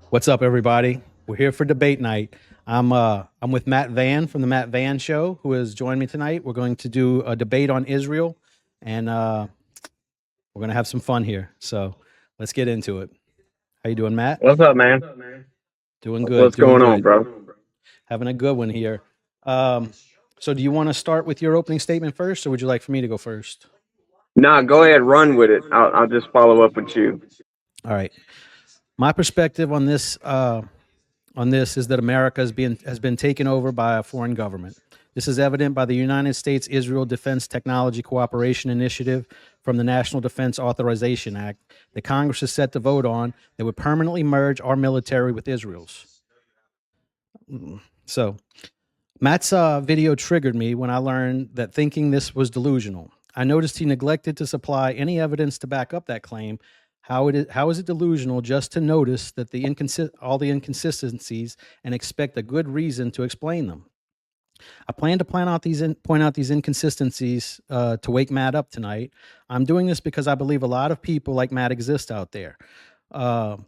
What's up, everybody? We're here for debate night. I'm with Matt Van from the Matt Van Show, who has joined me tonight. We're going to do a debate on Israel, and we're going to have some fun here. So let's get into it. How you doing, Matt? What's up, man? Doing good. What's Doing going on, good. bro? Having a good one here. So do you want to start with your opening statement first, or would you like for me to go first? Nah, go ahead, run with it. I'll just follow up with you. All right. My perspective on this is that America has been taken over by a foreign government. This is evident by the United States-Israel Defense Technology Cooperation Initiative from the National Defense Authorization Act that Congress is set to vote on that would permanently merge our military with Israel's. So, Matt's video triggered me when I learned that thinking this was delusional. I noticed he neglected to supply any evidence to back up that claim. How is it delusional just to notice that all the inconsistencies and expect a good reason to explain them? I plan to point out these inconsistencies to wake Matt up tonight. I'm doing this because I believe a lot of people like Matt exist out there.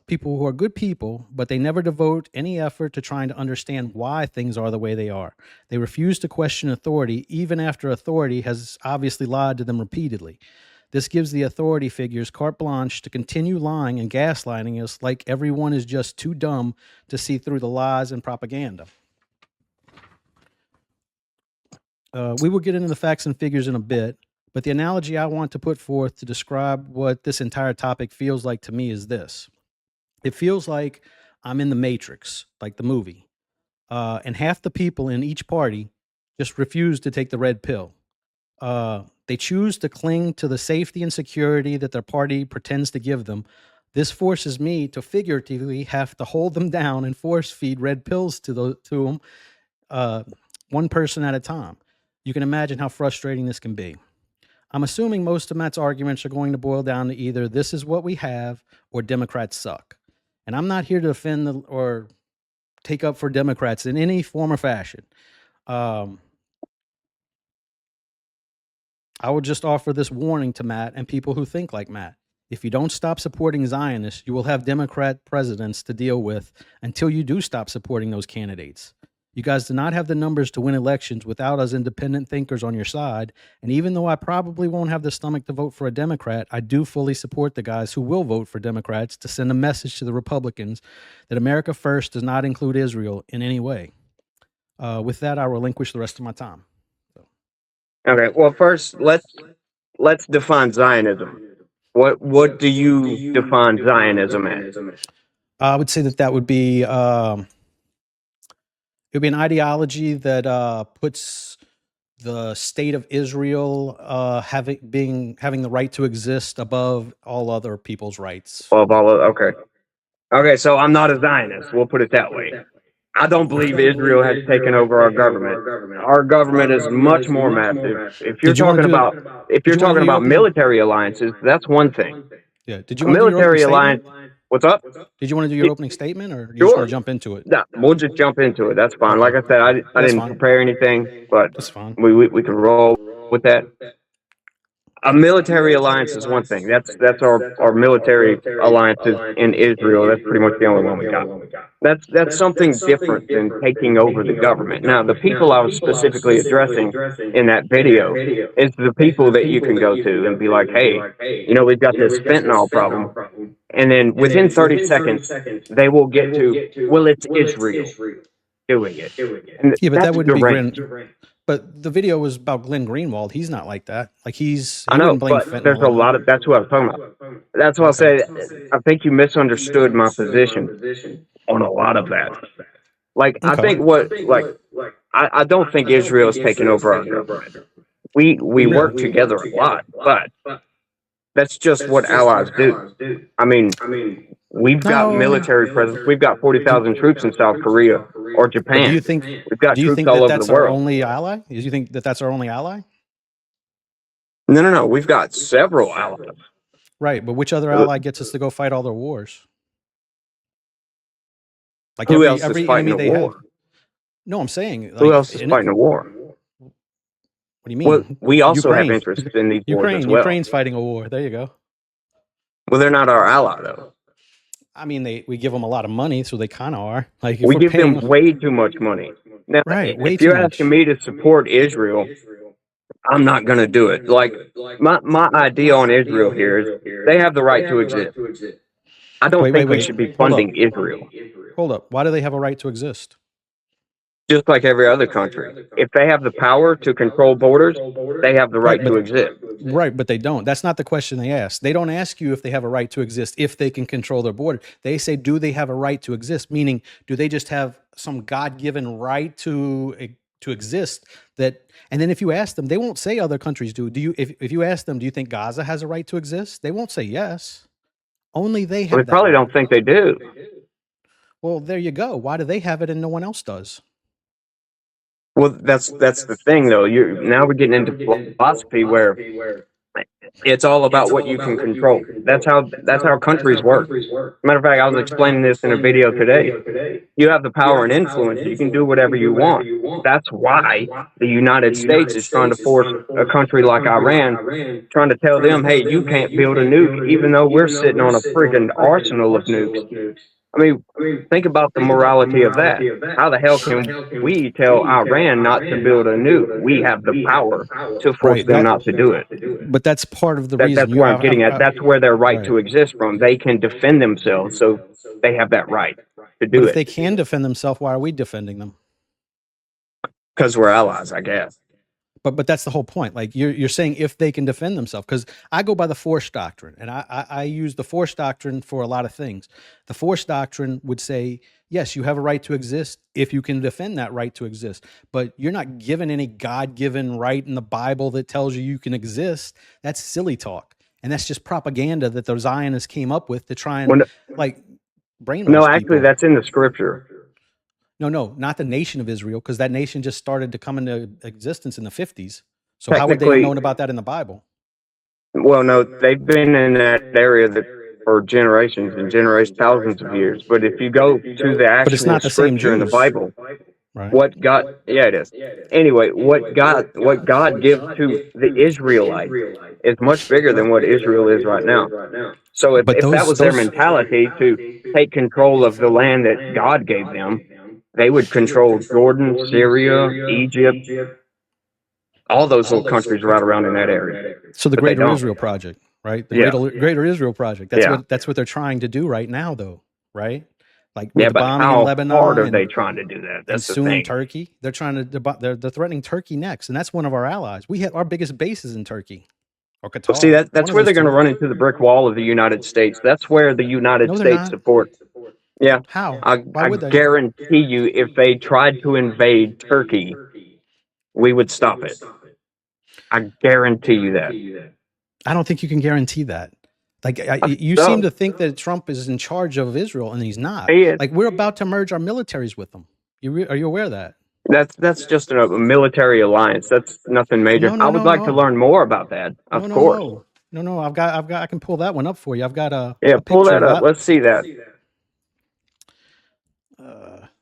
People who are good people, but they never devote any effort to trying to understand why things are the way they are. They refuse to question authority, even after authority has obviously lied to them repeatedly. This gives the authority figures carte blanche to continue lying and gaslighting us like everyone is just too dumb to see through the lies and propaganda. We will get into the facts and figures in a bit, but the analogy I want to put forth to describe what this entire topic feels like to me is this. It feels like I'm in the Matrix, like the movie, and half the people in each party just refuse to take the red pill. They choose to cling to the safety and security that their party pretends to give them. This forces me to figuratively have to hold them down and force feed red pills to them, one person at a time. You can imagine how frustrating this can be. I'm assuming most of Matt's arguments are going to boil down to either this is what we have or Democrats suck. And I'm not here to defend or take up for Democrats in any form or fashion. I will just offer this warning to Matt and people who think like Matt. If you don't stop supporting Zionists, you will have Democrat presidents to deal with until you do stop supporting those candidates. You guys do not have the numbers to win elections without us independent thinkers on your side. And even though I probably won't have the stomach to vote for a Democrat, I do fully support the guys who will vote for Democrats to send a message to the Republicans that America first does not include Israel in any way. With that, I relinquish the rest of my time. Okay. Well, first let's define Zionism. What do you define Zionism as? I would say that would be it would be an ideology that puts the state of Israel having the right to exist above all other people's rights. Okay. Okay. So I'm not a Zionist. We'll put it that way. I don't believe Israel has taken over our government. Our government is much more massive. If you're Did you want talking to do about military alliances, that's one thing. Yeah. Did you A want to do your opening military statement? alliance. What's up? Did you want to do your opening statement, or you just Sure. want to jump into it? Yeah, we'll just jump into it. That's fine. Okay. Like I said, I That's didn't fine. prepare anything, but That's fine. we can roll with that. A military alliance is one thing. That's our military alliances in Israel. That's pretty much the only one we got. That's something different than taking over the government. Now, the people I was specifically addressing in that video is the people that you can go to and be like, hey, we've got this fentanyl problem. And then within 30 seconds, they will get to, well, it's Israel doing it. And Yeah, but that that's wouldn't be deranged. But the video was about Glenn Greenwald. He's not like that. Like he I know, wouldn't blame but there's fentanyl a on lot him. of, that's what I was talking about. That's why I say, I think you misunderstood my position on a lot of that. Like, I Okay. think I don't think Israel is taking over our government. We work together a lot, but that's just what allies do. I mean, we've got military presence. We've got 40,000 troops in South Korea or But Japan. We've got do you troops think all that over the that's our world. only ally? Do you think that that's our only ally? No. We've got several allies. Right, but which other ally gets us to go fight all their wars? Like Who else is every fighting enemy a they have. war? No, I'm saying Who like else is fighting a war? what do you Well, mean? we also have Ukraine. interest in these wars as well. Ukraine's fighting a war. There you go. Well, they're not our ally though. I mean, we give them a lot of money, so they kind of are. Like if We we're give them paying, way too much money. Now, right, way if too you're asking much. me to support Israel, I'm not going to do it. Like my idea on Israel here is they have the right to exist. I don't think we Wait. should be Hold up. funding Israel, Hold up. Why do they have a right to exist? just like every other country. If they have the power to control borders, they have the right Right, to exist. but they don't. That's not the question they ask. They don't ask you if they have a right to exist, if they can control their border. They say, do they have a right to exist? Meaning, do they just have some God-given right to exist? That, and then if you ask them, they won't say other countries do. Do you? If you ask them, do you think Gaza has a right to exist? They won't say yes. Only they Well, they have that probably right. don't think they do. Well, there you go. Why do they have it and no one else does? Well, that's the thing, though. You now we're getting into philosophy where it's all about what you can control. That's how countries work. Matter of fact, I was explaining this in a video today. You have the power and influence. You can do whatever you want. That's why the United States is trying to force a country like Iran, trying to tell them, hey, you can't build a nuke, even though we're sitting on a friggin' arsenal of nukes. I mean, think about the morality of that. How the hell can we tell Iran not to build a nuke? We have the power to force Right. them not to do it. But that's part of the reason That's you where I'm have. getting at. That's where their right Right. to exist from. They can defend themselves, so they have that right to But do if it they can defend themselves, why are we defending them? because we're allies, I guess. But that's the whole point. Like you're saying if they can defend themselves, because I go by the force doctrine, and I use the force doctrine for a lot of things. The force doctrine would say yes, you have a right to exist if you can defend that right to exist, but you're not given any God-given right in the Bible that tells you can exist. That's silly talk, and that's just propaganda that the Zionists came up with to try and Well, like no, brainwash actually, people. that's in the scripture. No, not the nation of Israel, because that nation just started to come into existence in the 50s. So how would they have Technically, known about that in the Bible? well, no, they've been in that area for generations and generations, thousands of years. But if you go to the But it's actual not the same scripture in the Jews, Bible, right? what God, yeah, it is. Anyway, what God gives to the Israelites is much bigger than what Israel is right now. So But if that was their those mentality to take control of the land that God gave them, they would control Jordan, Syria, Egypt, all those little countries right around in that area. so the But they Greater don't. Israel Project, right? The Yeah, Greater Israel Project. yeah, That's what they're trying to do right now, though, right? Like with yeah. the But bombing in how hard Lebanon are they trying to do that? and That's the soon thing. Turkey. They're trying to they're threatening Turkey next, and that's one of our allies. We have our biggest bases in Turkey or Well, see, Qatar, one that's of where those they're going to two. run into the brick wall of the United States. That's where the United No, they're States not. support. Yeah, How? Why I would they? guarantee you, if they tried to invade Turkey, we would stop it. I guarantee you that. I don't think you can guarantee that. Like you seem So to think that Trump is in charge of Israel, and he's not. he is. Like we're about to merge our militaries with them. Are you aware of that? That's just a military alliance. That's nothing major. No, I no, would no, like to no, learn more about that, no, of no, course. no, no, no. I can pull that one up for you. I've got Yeah, a pull picture that of up. that. Let's see that.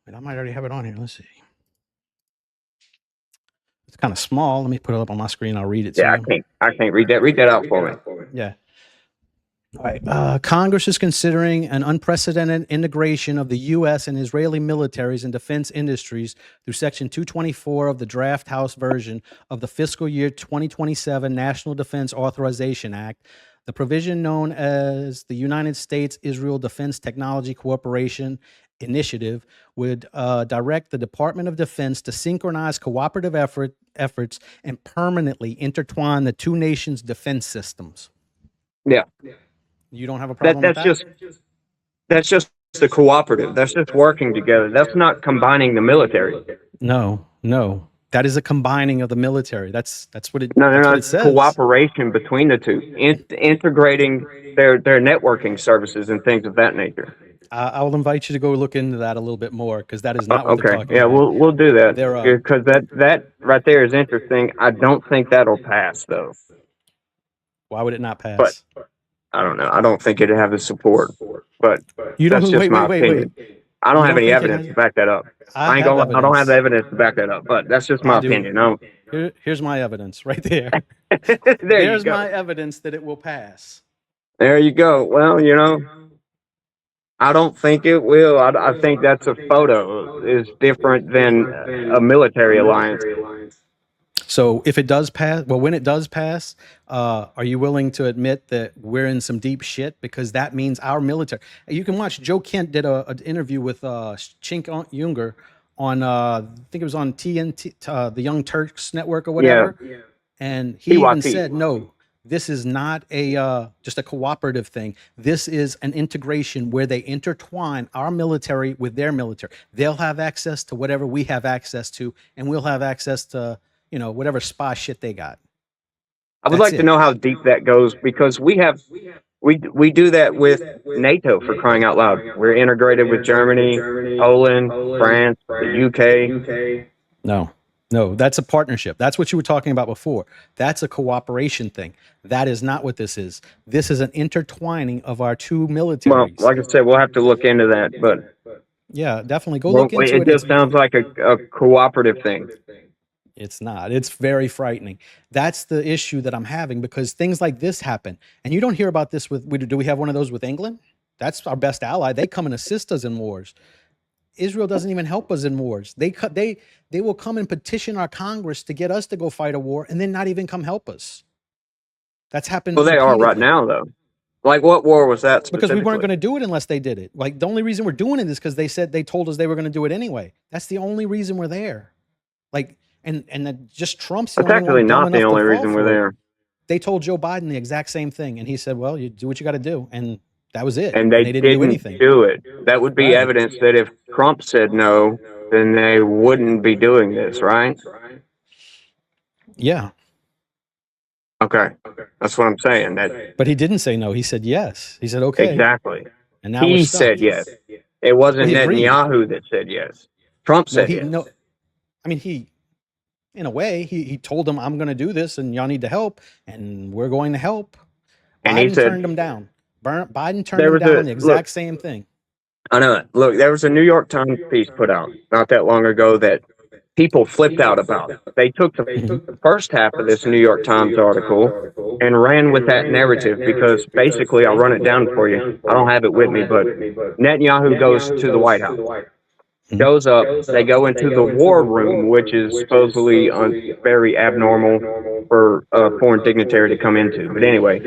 And I might already have it on here. Let's see. It's kind of small. Let me put it up on my screen. I'll read it to Yeah, you. I can't read that. Read that out for me. Yeah. All right. Congress is considering an unprecedented integration of the U.S. and Israeli militaries and defense industries through Section 224 of the draft House version of the fiscal year 2027 National Defense Authorization Act. The provision, known as the United States Israel Defense Technology Cooperation Initiative, would direct the Department of Defense to synchronize cooperative efforts and permanently intertwine the two nations' defense systems. Yeah, You don't have a problem with that's that? just the cooperative. That's just working together. That's not combining the military. No, no. That is a combining of the military. No, no, That's no. what it It's says. cooperation between the two, integrating their networking services and things of that nature. I will invite you to go look into that a little bit more because that is not what they're Okay, talking yeah, about. we'll do that They're because that right there is interesting. I don't think that'll pass though, why would it not but pass? I don't know. I don't think it'd have the support, but You that's don't just wait, my wait, wait, wait. opinion. I don't You have don't any think it evidence has? to back that up. I I ain't have gonna. I don't have the evidence. evidence to back that up, but that's just my I do. opinion. No. Here's my evidence right there. There you There's go. my evidence that it will pass. There you go. Well, I don't think it will. I think that's a photo is different than a military alliance. So if it does pass, well, when it does pass, are you willing to admit that we're in some deep shit? Because that means our military. You can watch. Joe Kent did an interview with Chink Junger on, I think it was on TNT, the Young Turks Network or Yeah, whatever. And he even PYT. said, no, this is not a just a cooperative thing. This is an integration where they intertwine our military with their military. They'll have access to whatever we have access to, and we'll have access to, whatever spy shit they got. I would That's like to it. know how deep that goes because we do that with NATO for crying out loud. We're integrated with Germany, Poland, France, the UK. No, no, that's a partnership. That's what you were talking about before. That's a cooperation thing. That is not what this is. This is an intertwining of our two Well, militaries. like I said, we'll have to look into that, but Yeah, definitely go well, look into it it. just sounds like a cooperative thing. It's not. It's very frightening. That's the issue that I'm having because things like this happen, and you don't hear about this with. Do we have one of those with England? That's our best ally. They come and assist us in wars. Israel doesn't even help us in wars. They will come and petition our Congress to get us to go fight a war, and then not even come help us. That's happened Well, they are right repeatedly now, though. Like, what war was that because we weren't specifically? going to do it unless they did it. Like the only reason we're doing it is because they told us they were going to do it anyway. That's the only reason we're there. Like and that just Trump's the That's only actually one dumb not the enough to only fall reason we're for it. there. They told Joe Biden the exact same thing, and he said, "Well, you do what you got to do," and that was it. And And they they didn't do didn't anything. do it. That would be Right? evidence that if Trump said no, then they wouldn't be doing this, right? Yeah. Okay, that's what I'm saying. That But he didn't say no. He said yes. He said okay, exactly. and now we're He stuck. said yes. It Well, wasn't he agreed. Netanyahu that said yes. Trump No, said he yes. no. I mean, he in a way he told them I'm going to do this, and y'all need to help, and we're going to help. And he Biden said turned him down. Biden turned there him was down on a the look. exact same thing. I know it. Look, there was a New York Times piece put out not that long ago that people flipped out about. They took the Mhm. first half of this New York Times article and ran with that narrative because basically, I'll run it down for you. I don't have it with me, but Netanyahu goes to the White House, Mhm. shows up. They go into the war room, which is supposedly very abnormal for a foreign dignitary to come into. But anyway,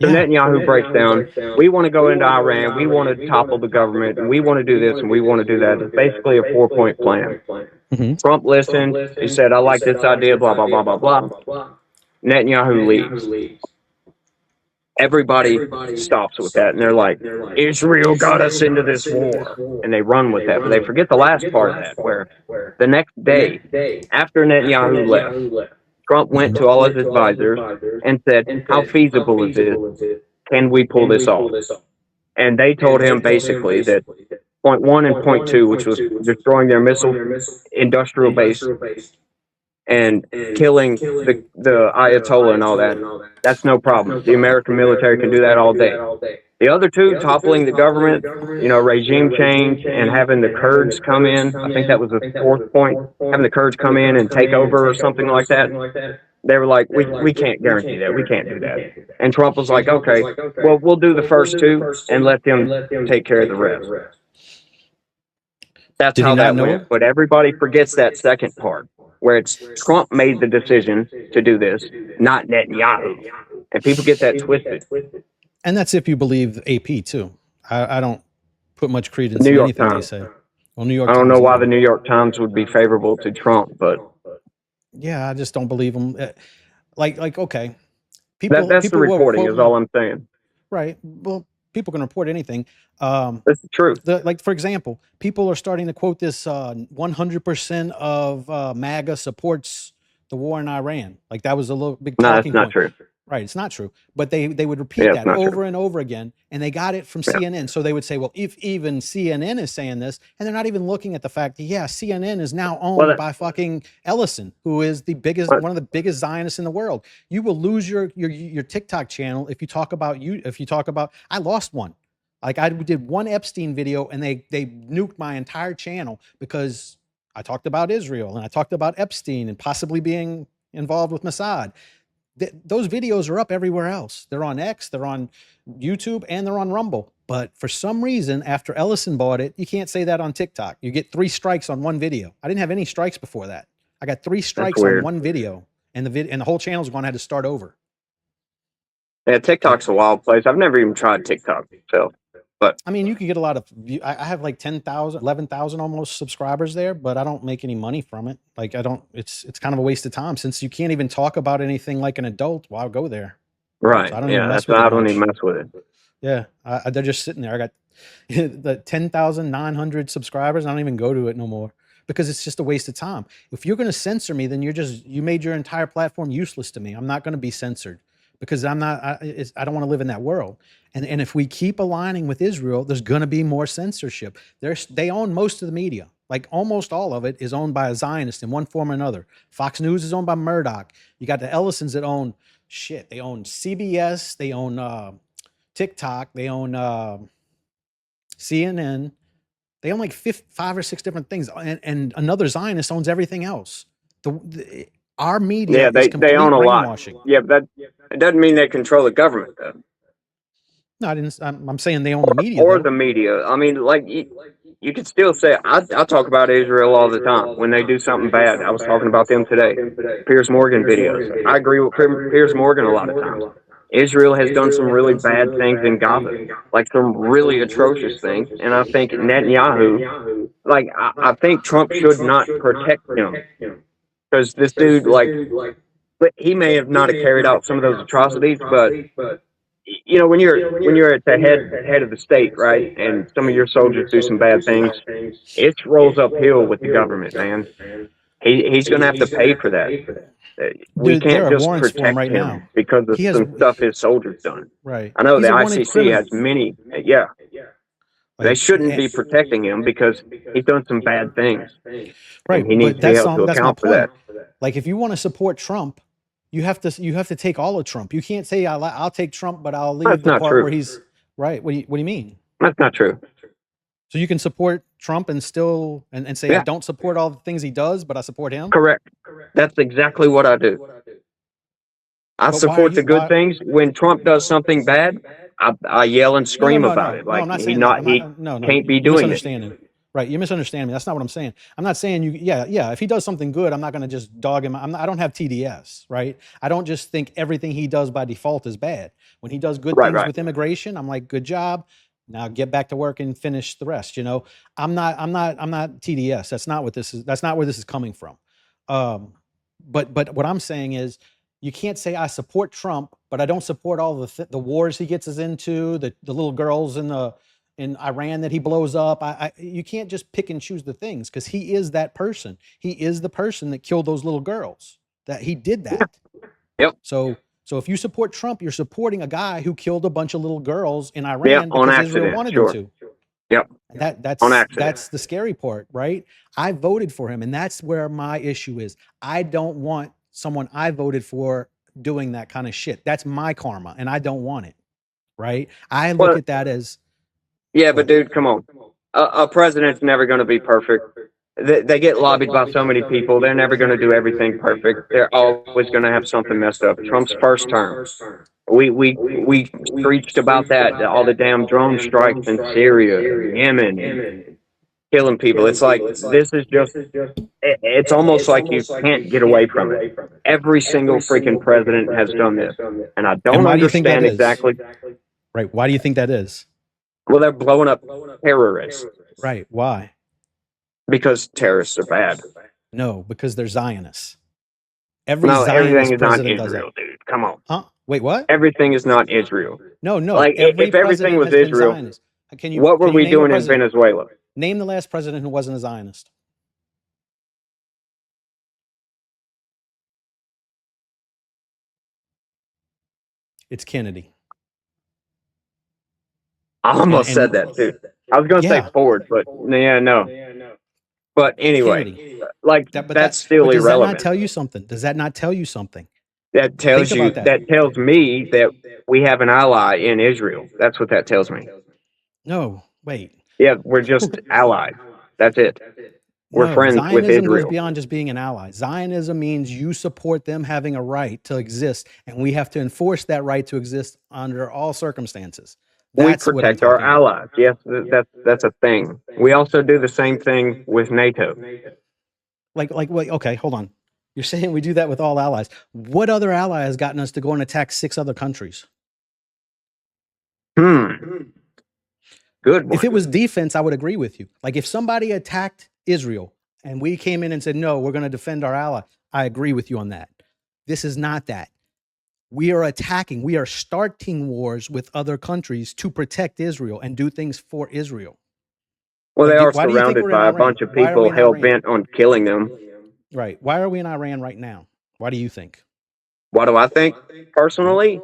so Yeah. Netanyahu breaks down. We want to go into Iran. We want to topple the government, and we want to do this and we want to do that. It's basically a 4-point plan. Mhm. Trump listened. He said, "I like this idea." Blah blah blah blah blah. Netanyahu leaves. Everybody stops with that, and they're like, "Israel got us into this war," and they run with that. But they forget the last part of that, where the next day after Netanyahu left, Trump went to all his advisors and said, "How feasible is this? Can we pull this off?" And they told him basically that point one and point two, which was destroying their missile industrial base and killing the Ayatollah and all that, that's no problem. The American military can do that all day. The other two, toppling the government, regime change and having the Kurds come in, I think that was the fourth point, having the Kurds come in and take over or something like that. They were like, we can't guarantee that. We can't do that. And Trump was like, okay, well, we'll do the first two and let them take care of the rest. That's Did he how not that know went. it? But everybody forgets that second part where it's Trump made the decision to do this, not Netanyahu. And people get that twisted. And that's if you believe AP too. I don't put much The credence New in York anything they Times. say. Well, New York I don't know Times why the either. New York Times would be favorable to Trump, but Yeah, I just don't believe them. Like okay, people that's the people will reporting quote is all me, I'm saying. right? Well, people can report anything. Um, That's the truth. like for example, people are starting to quote this 100% of MAGA supports the war in Iran. Like that was a little big No, that's talking not point. true. Right, it's not true. But they would repeat Yeah, it's that not true. over and over again, and they got it from Yeah. CNN. So they would say, well, if even CNN is saying this, and they're not even looking at the fact that yeah, CNN is now Well, owned by fucking Ellison, who is the biggest, but one of the biggest Zionists in the world. You will lose your TikTok channel if you talk about I lost one. Like I did one Epstein video and they nuked my entire channel because I talked about Israel and I talked about Epstein and possibly being involved with Mossad. Those videos are up everywhere else. They're on X, they're on YouTube, and they're on Rumble. But for some reason, after Ellison bought it, you can't say that on TikTok. You get 3 strikes on one video. I didn't have any strikes before that. I got 3 That's strikes on weird. one video, and the whole channel's going to have to start over. Yeah, Like, TikTok's a wild place. I've never even tried TikTok, so. But I mean, you can get a lot of I have like 10,000, 11,000 almost subscribers there, but I don't make any money from it. Like I don't. It's kind of a waste of time since you can't even talk about anything like an adult. Well, I'll go there. right, So I don't even yeah, mess that's with why it I don't even much. mess with it. Yeah, they're just sitting there. I got the 10,900 subscribers. I don't even go to it no more because it's just a waste of time. If you're going to censor me, then you made your entire platform useless to me. I'm not going to be censored because I'm not. I don't want to live in that world. And if we keep aligning with Israel, there's going to be more censorship. They own most of the media. Like almost all of it is owned by a Zionist in one form or another. Fox News is owned by Murdoch. You got the Ellisons that own shit. They own CBS. They own TikTok. They own CNN. They own like 5 or 6 different things, and another Zionist owns everything else. Our media Yeah, is they complete own a lot. brainwashing. Yeah, but that it doesn't mean they control the government though, No, I didn't. I'm saying they own the media, or though. the media. I mean, like you could still say I talk about Israel all the time when they do something bad. I was talking about them today. Piers Morgan videos. I agree with Piers Morgan a lot of times. Israel has done some really bad things in Gaza, like some really atrocious things, and I think Netanyahu, like I think Trump should not protect him because this dude, like, but he may have not have carried out some of those atrocities, but you know when you're at the head of the state, right, and some of your soldiers do some bad things, it rolls uphill with the government, man. He's going to have to pay for that. We There can't are just warrants for him protect right now. him because of He has some stuff his soldiers done. right. I know He's the a wanted ICC has criminal. many. Yeah, they Like, shouldn't be protecting him because he's done some bad things, and right, he needs but to be held to that's my account for that. point. Like, if you want to support Trump, you have to take all of Trump. You can't say I'll take Trump, but I'll leave That's the not part where true. he's right. What do you mean? That's not true. So you can support Trump and still and say I Yeah, don't support all the things he does, but I support him. correct. That's exactly what I do. I But why are support you the good why? things. When Trump does something bad, I yell and No, no, scream no, about no, it. no. Like I'm not saying that. I'm he not. No, no. can't be You're doing it. misunderstanding. Right, you're misunderstanding me. That's not what I'm saying. I'm not saying you. Yeah, yeah. If he does something good, I'm not going to just dog him. I don't have TDS. Right. I don't just think everything he does by default is bad. When he does good Right, things right. with immigration, I'm like, good job. Now get back to work and finish the rest. I'm not TDS. That's not what this is. That's not where this is coming from. Um, but what I'm saying is you can't say I support Trump, but I don't support all the wars he gets us into, the little girls in Iran that he blows up. You can't just pick and choose the things because he is that person. He is the person that killed those little girls. That he did Yeah. that. Yep. So if you support Trump, you're supporting a guy who killed a bunch of little girls in Yeah. Iran On because Israel accident. wanted him Sure. to. Yep. And that On that's accident. that's the scary part, right? I voted for him, and that's where my issue is. I don't want someone I voted for doing that kind of shit. That's my karma, and I don't want it. Right? I look Well, at that as yeah, but what? dude, come on. A president's never going to be perfect. They get lobbied by so many people. They're never going to do everything perfect. They're always going to have something messed up. Trump's first term. We preached about that. All the damn drone strikes in Syria and Yemen and killing people. It's like this is just. It's almost like you can't get away from it. Every single freaking president has done this, and I And don't why do you think that understand is? exactly. Right? Why do you think that is? Well, they're blowing up terrorists Right? Why? because terrorists are bad. No, because they're Zionists. Every No, everything Zionist is not president does Israel, that. dude. Come on. Huh? Wait, what? Everything is not Israel. No, no. Like, Every if everything president was has been Israel, Zionist. Can you what were can you we name a doing in president? Venezuela? Name the last president who wasn't a Zionist. It's Kennedy. I And almost said and that, too. I was going to say yeah, Ford, but yeah, no. But anyway, Kennedy. like, That but that's that still but does that not irrelevant. tell you something? Does that not tell you something? Think about that. That tells me that we have an ally in Israel. That's what that tells me. No, wait. Yeah, we're just allies. That's it. We're No, friends with Zionism goes Israel. beyond just being an ally. Zionism means you support them having a right to exist, and we have to enforce that right to exist under all circumstances. We That's what I'm protect our talking about. allies. Yes, that's a thing. We also do the same thing with NATO. Wait, okay, hold on. You're saying we do that with all allies. What other ally has gotten us to go and attack 6 other countries? Hmm. Good If it one. was defense, I would agree with you. Like if somebody attacked Israel and we came in and said, no, we're going to defend our ally, I agree with you on that. This is not that. We are attacking, we are starting wars with other countries to protect Israel and do things for Israel. Well, they are Why do you think surrounded we're in by a Iran? bunch of Why are we people in hell Iran? bent on killing them. Right. Why are we in Iran right now? Why do you think? What do I think personally?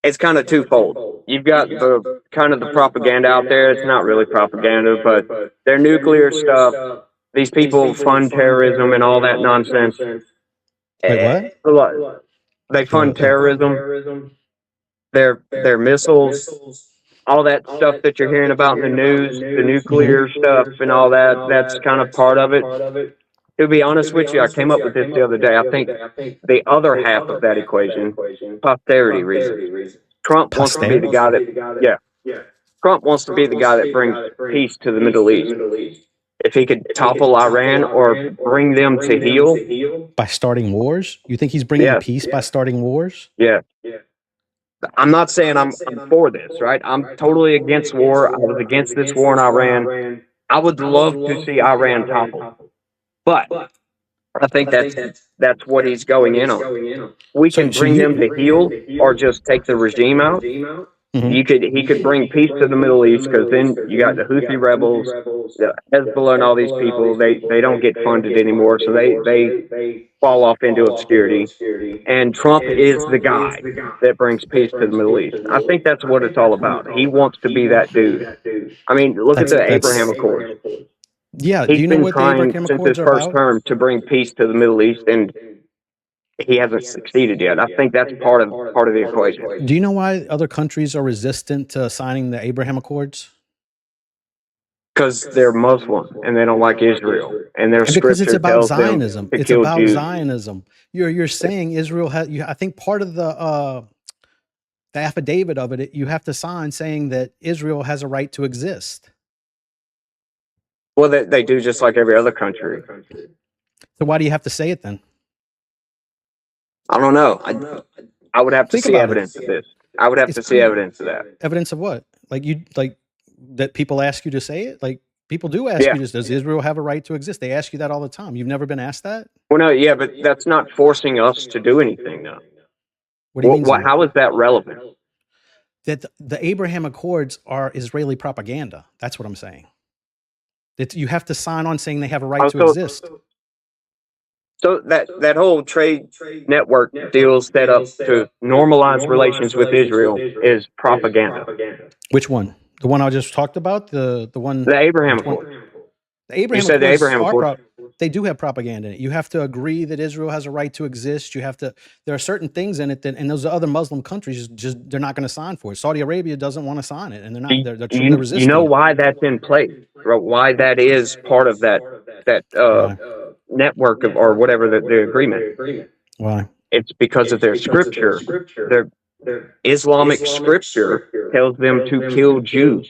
It's kind of twofold. You've got the kind of the propaganda out there. It's not really propaganda, but their nuclear stuff. These people fund terrorism and all that nonsense. Wait, what? They fund The terrorism. Their missiles, all that stuff that you're hearing about in the news, the nuclear stuff and all that. That's kind of part of it. To be honest with you, I came up with this the other day. I think the other half of that equation, posterity reasons. Trump wants to be the guy that, yeah, Trump wants to be the guy that brings peace to the Middle East. If he could topple Iran or bring them to heel, by starting wars? You think he's bringing yeah, peace by starting wars? yeah. I'm not saying I'm for this, right? I'm totally against war. I was against this war in Iran. I would love to see Iran toppled, but I think that's what he's going in on. We So, can bring them to heel or just take the regime out. Mhm. He could bring peace to the Middle East because then you got the Houthi rebels, the Hezbollah, and all these people. They don't get funded anymore, so they fall off into obscurity. And Trump is the guy that brings peace to the Middle East. I think that's what it's all about. He wants to be that dude. I mean, look at the Abraham Accords. Yeah. Do He's you know been what the trying Abraham since his Accords are first about? term to bring peace to the Middle East, and he hasn't succeeded yet. I think that's part of the equation Do you know why other countries are resistant to signing the Abraham Accords? because they're Muslim and they don't like Israel, and their And because it's scripture about tells them Zionism. to It's kill about Jews. Zionism. You're saying Israel has. I think part of the affidavit of it, you have to sign saying that Israel has a right to exist. Well, they do just like every other country. So why do you have to say it then? I don't know. I would have to Think see about it. evidence of this. I would have It's to see evidence of that. evidence of what? Like that people ask you to say it? Like people do ask Yeah. you this, does Israel have a right to exist? They ask you that all the time. You've never been asked that? Well, no, yeah, but that's not forcing us to do anything, though. What do you mean it's What? not? How is that relevant? That the Abraham Accords are Israeli propaganda. That's what I'm saying. That you have to sign on saying they have a right to Also, exist. so that whole trade network deal set up to normalize relations with Israel is propaganda. Which one? The one I just talked about? The one The Abraham which one? Accords. The You Abraham said the Accords Abraham Accords. they do have propaganda in it. You have to agree that Israel has a right to exist. You have to there are certain things in it that and those other Muslim countries just they're not going to sign for it. Saudi Arabia doesn't want to sign it and they're You resisting know it. why that's in place, or why that is part of that Why? network of or whatever the agreement. Why? It's because of their scripture. Their Islamic scripture tells them to kill Jews.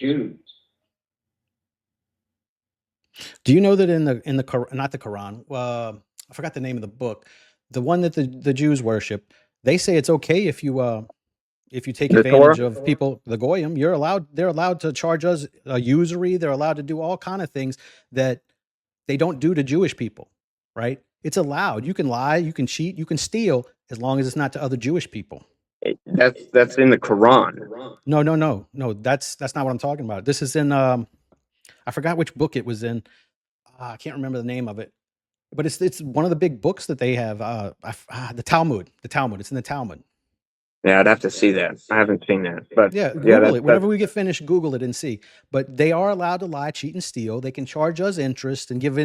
Do you know that in not the Quran, I forgot the name of the book, the one that the Jews worship, they say it's okay if you take The Torah. advantage of people, the goyim, they're allowed to charge us a usury. They're allowed to do all kind of things that they don't do to Jewish people, right? It's allowed. You can lie, you can cheat, you can steal, as long as it's not to other Jewish people. That's in the Quran. No. That's not what I'm talking about. This is in I forgot which book it was in. I can't remember the name of it, but it's one of the big books that they have. The Talmud. The Talmud. It's in the Talmud. Yeah, I'd have to see that. I haven't seen that, but Yeah, yeah, Google that's it. Whenever we get finished, Google it and see. But they are allowed to lie, cheat, and steal. They can charge us interest and give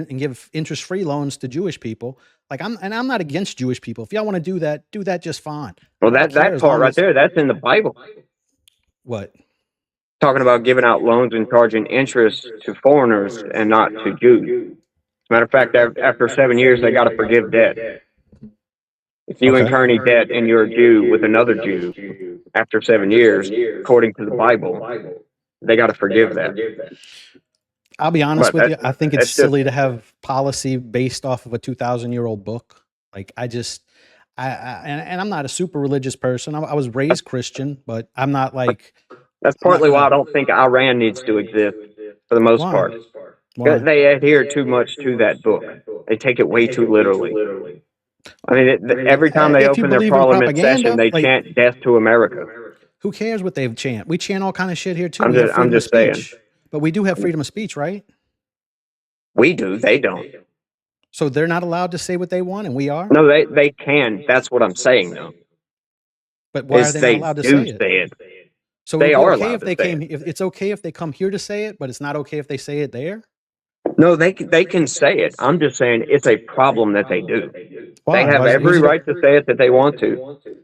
interest-free loans to Jewish people. I'm not against Jewish people. If y'all want to do that just fine. well I don't care that as part long right as there. That's in the Bible. what? talking about giving out loans and charging interest to foreigners and not to Jews. Matter of fact, after 7 years, they got to forgive debt. If you Okay. incur any debt and you're a Jew with another Jew after 7 years, according to the Bible, they got to forgive that. I'll be honest But with you. I think it's that's just silly to have policy based off of a 2,000-year-old book. Like and I'm not a super religious person. I was raised Christian, but I'm not like that's I'm not partly why I gonna. don't think Iran needs to exist for the most Why? part. Why? They adhere too much to that book. They take it way too literally. I mean, every time they If you open their believe in parliament session, propaganda, they like chant "Death to America." who cares what they chant? We chant all kind of shit here too. We have I'm freedom of just saying. speech, but we do have freedom of speech, right? We do. They don't. So they're not allowed to say what they want, and we are. No, they can. That's what I'm saying, though. But why are Is they not they allowed to do say it? say it. So They is it are okay allowed if to they say came? it. If it's okay if they come here to say it, but it's not okay if they say it there. No, they can say it. I'm just saying it's a problem that they do. They Why? have Why is every it? right to say it that they want to.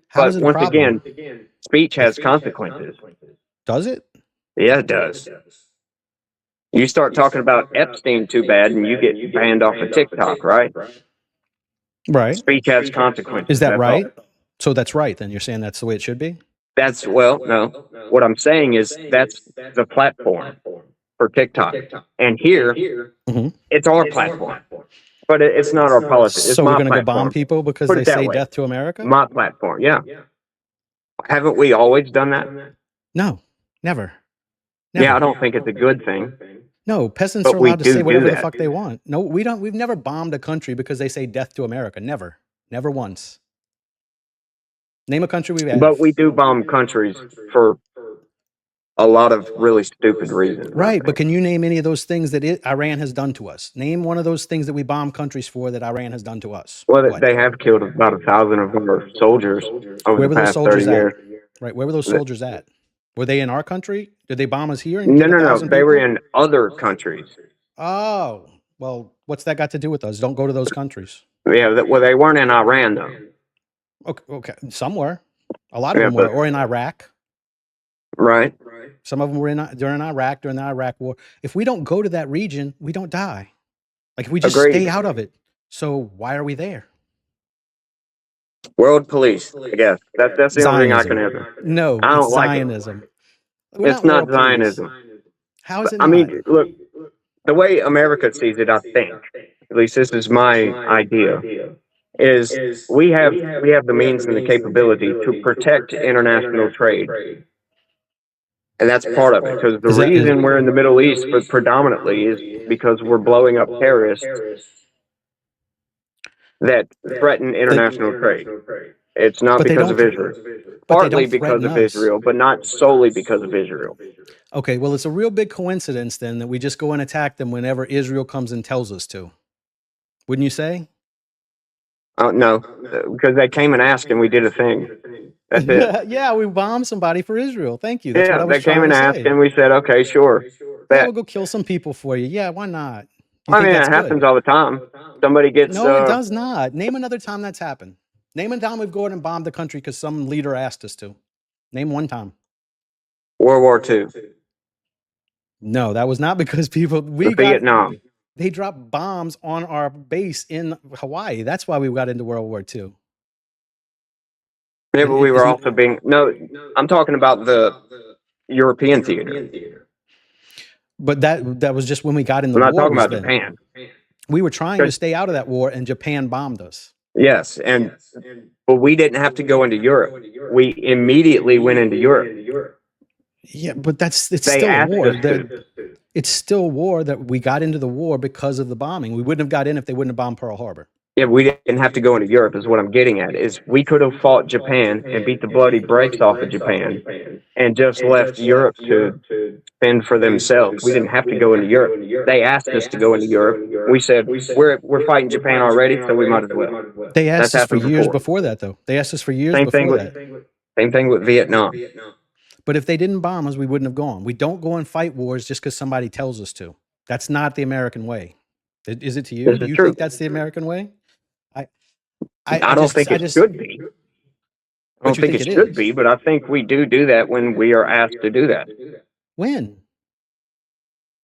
How is But it a once problem? again, speech Like, has consequences. does it? Yeah, it does. You start talking about Epstein too bad, and you get banned off of TikTok, right? Right. Speech has Is consequences. that That's all. right? So that's right. Then you're saying that's the way it should be. That's well, no. What I'm saying is that's the platform for TikTok, and here Hmm. it's our platform, but it's not our politics. It's So we're my gonna go bomb platform. people because Put they it that say way. death to America? My platform. Yeah. Haven't we always done that? No, never, Yeah, I never. don't think it's a good thing, No, peasants are but we allowed to say do whatever the that. fuck they want. No, we don't. We've never bombed a country because they say death to America. Never, never once. Name a country we But have. we do bomb countries for a lot of really stupid reasons, I Right, but think. can you name any of those things that Iran has done to us? Name one of those things that we bomb countries for that Iran has done to us. Well, What? they have killed about 1,000 of our soldiers over Where the were those past 30 soldiers at? years. Right, where were those soldiers at? Were they in our country? Did they bomb us here and No, kill a no, no. thousand They were people? in other countries. Oh, well, what's that got to do with us? Don't go to those countries. Yeah, well, they weren't in Iran, though. Okay, okay. Somewhere. A lot of Yeah, them were, but, or in Iraq. right. Some of them were during Iraq, during the Iraq war. If we don't go to that region, we don't die. Like if we just Agreed. stay out of it. So why are we there? World police, I guess. That's the only thing I can Zionism. answer. No, I it's don't like it. Zionism. We're It's not not world police. Zionism. How is it I not? mean, look, the way America sees it, I think, at least this is my idea, is we have the means and the capability to protect international trade. And that's part of it. Because the Is that is reason we're in the Middle East for predominantly is because we're blowing up terrorists that threaten international trade. It's not but they because don't of Israel. but they Partly don't because threaten of us. Israel, but not solely because of Israel. Okay, well it's a real big coincidence then that we just go and attack them whenever Israel comes and tells us to. Wouldn't you say? No, because they came and asked and we did a thing. That's it. Yeah, we bombed somebody for Israel. Thank you. That's what Yeah, I was they came trying and to asked say. and we said, okay, sure. Yeah, Bet. we'll go kill some people for you. Yeah, why not? You I think mean, that's it happens good? all the time. Somebody gets No, it does not. Name another time that's happened. Name a time we've gone and bombed the country because some leader asked us to. Name one time. World War II, No, that was not because people Vietnam. they dropped bombs on our base in Hawaii. That's why we got into World War II. Yeah, but we were Isn't also being no. I'm talking about the European theater. but that was just when we got in the I'm not war talking was about then. Japan. We were trying to stay out of that war and Japan bombed us. Yes, but we didn't have to go into Europe. We immediately went into Europe. Yeah, but it's They still a asked war. us to. It's still war that we got into the war because of the bombing. We wouldn't have got in if they wouldn't have bombed Pearl Harbor. Yeah, we didn't have to go into Europe. Is what I'm getting at. Is we could have fought Japan and beat the bloody brakes off of Japan, and just left Europe to fend for themselves. We didn't have to go into Europe. They asked us to go into Europe. We said we're fighting Japan already, so we might as well. They asked That's us for happened years before. before that, though. They asked us for years Same thing before with that. same thing with Vietnam. But if they didn't bomb us, we wouldn't have gone. We don't go and fight wars just because somebody tells us to. That's not the American way. Is it to you? This Do is you true. think that's the American way? I I don't think it should be. I But don't you think think it it should is? be, but I think we do that when we are asked to do that. When?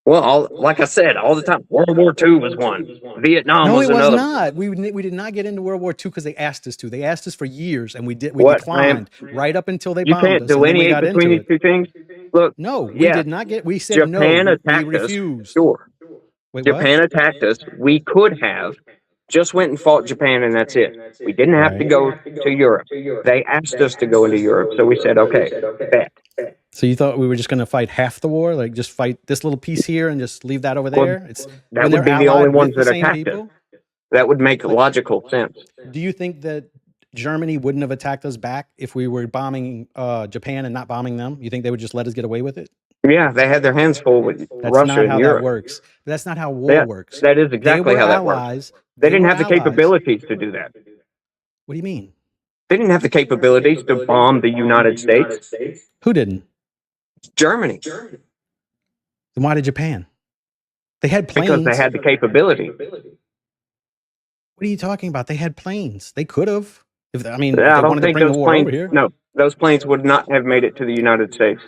Well, like I said, all the time. World War II was one. Vietnam No, was it was another one. not. We did not get into World War II because they asked us to. They asked us for years, and we What, man? declined right up until they You bombed can't us, and then we delineate got between into these it. two things. Look, No, we yes, did not get. We said no. Japan We attacked us. refused. Sure, Wait, what? Japan attacked us. We could have just went and fought Japan, and that's it. We didn't have to Right. go to Europe. They asked us to go into Europe, so we said, okay, bet. So you thought we were just going to fight half the war, like just fight this little piece here and just leave that over Well, there? It's that when would they're be the only allied ones with the that same attacked us. people. That would make But logical sense. do you think that Germany wouldn't have attacked us back if we were bombing Japan and not bombing them? You think they would just let us get away with it? Yeah, they had their hands full with That's Russia not and how that Europe. works. That's not how war Yeah, works. that is They exactly were how that works. allies. They They didn't were have the allies. capabilities to do that. What do you mean? They didn't have the capabilities to bomb the United States. Who didn't? Germany, Then why did Japan? They had because they planes. had the capability. What are you talking about? They had planes. They could have. If I they don't wanted to think bring the those war planes, over here. no, those planes would not have made it to the United States.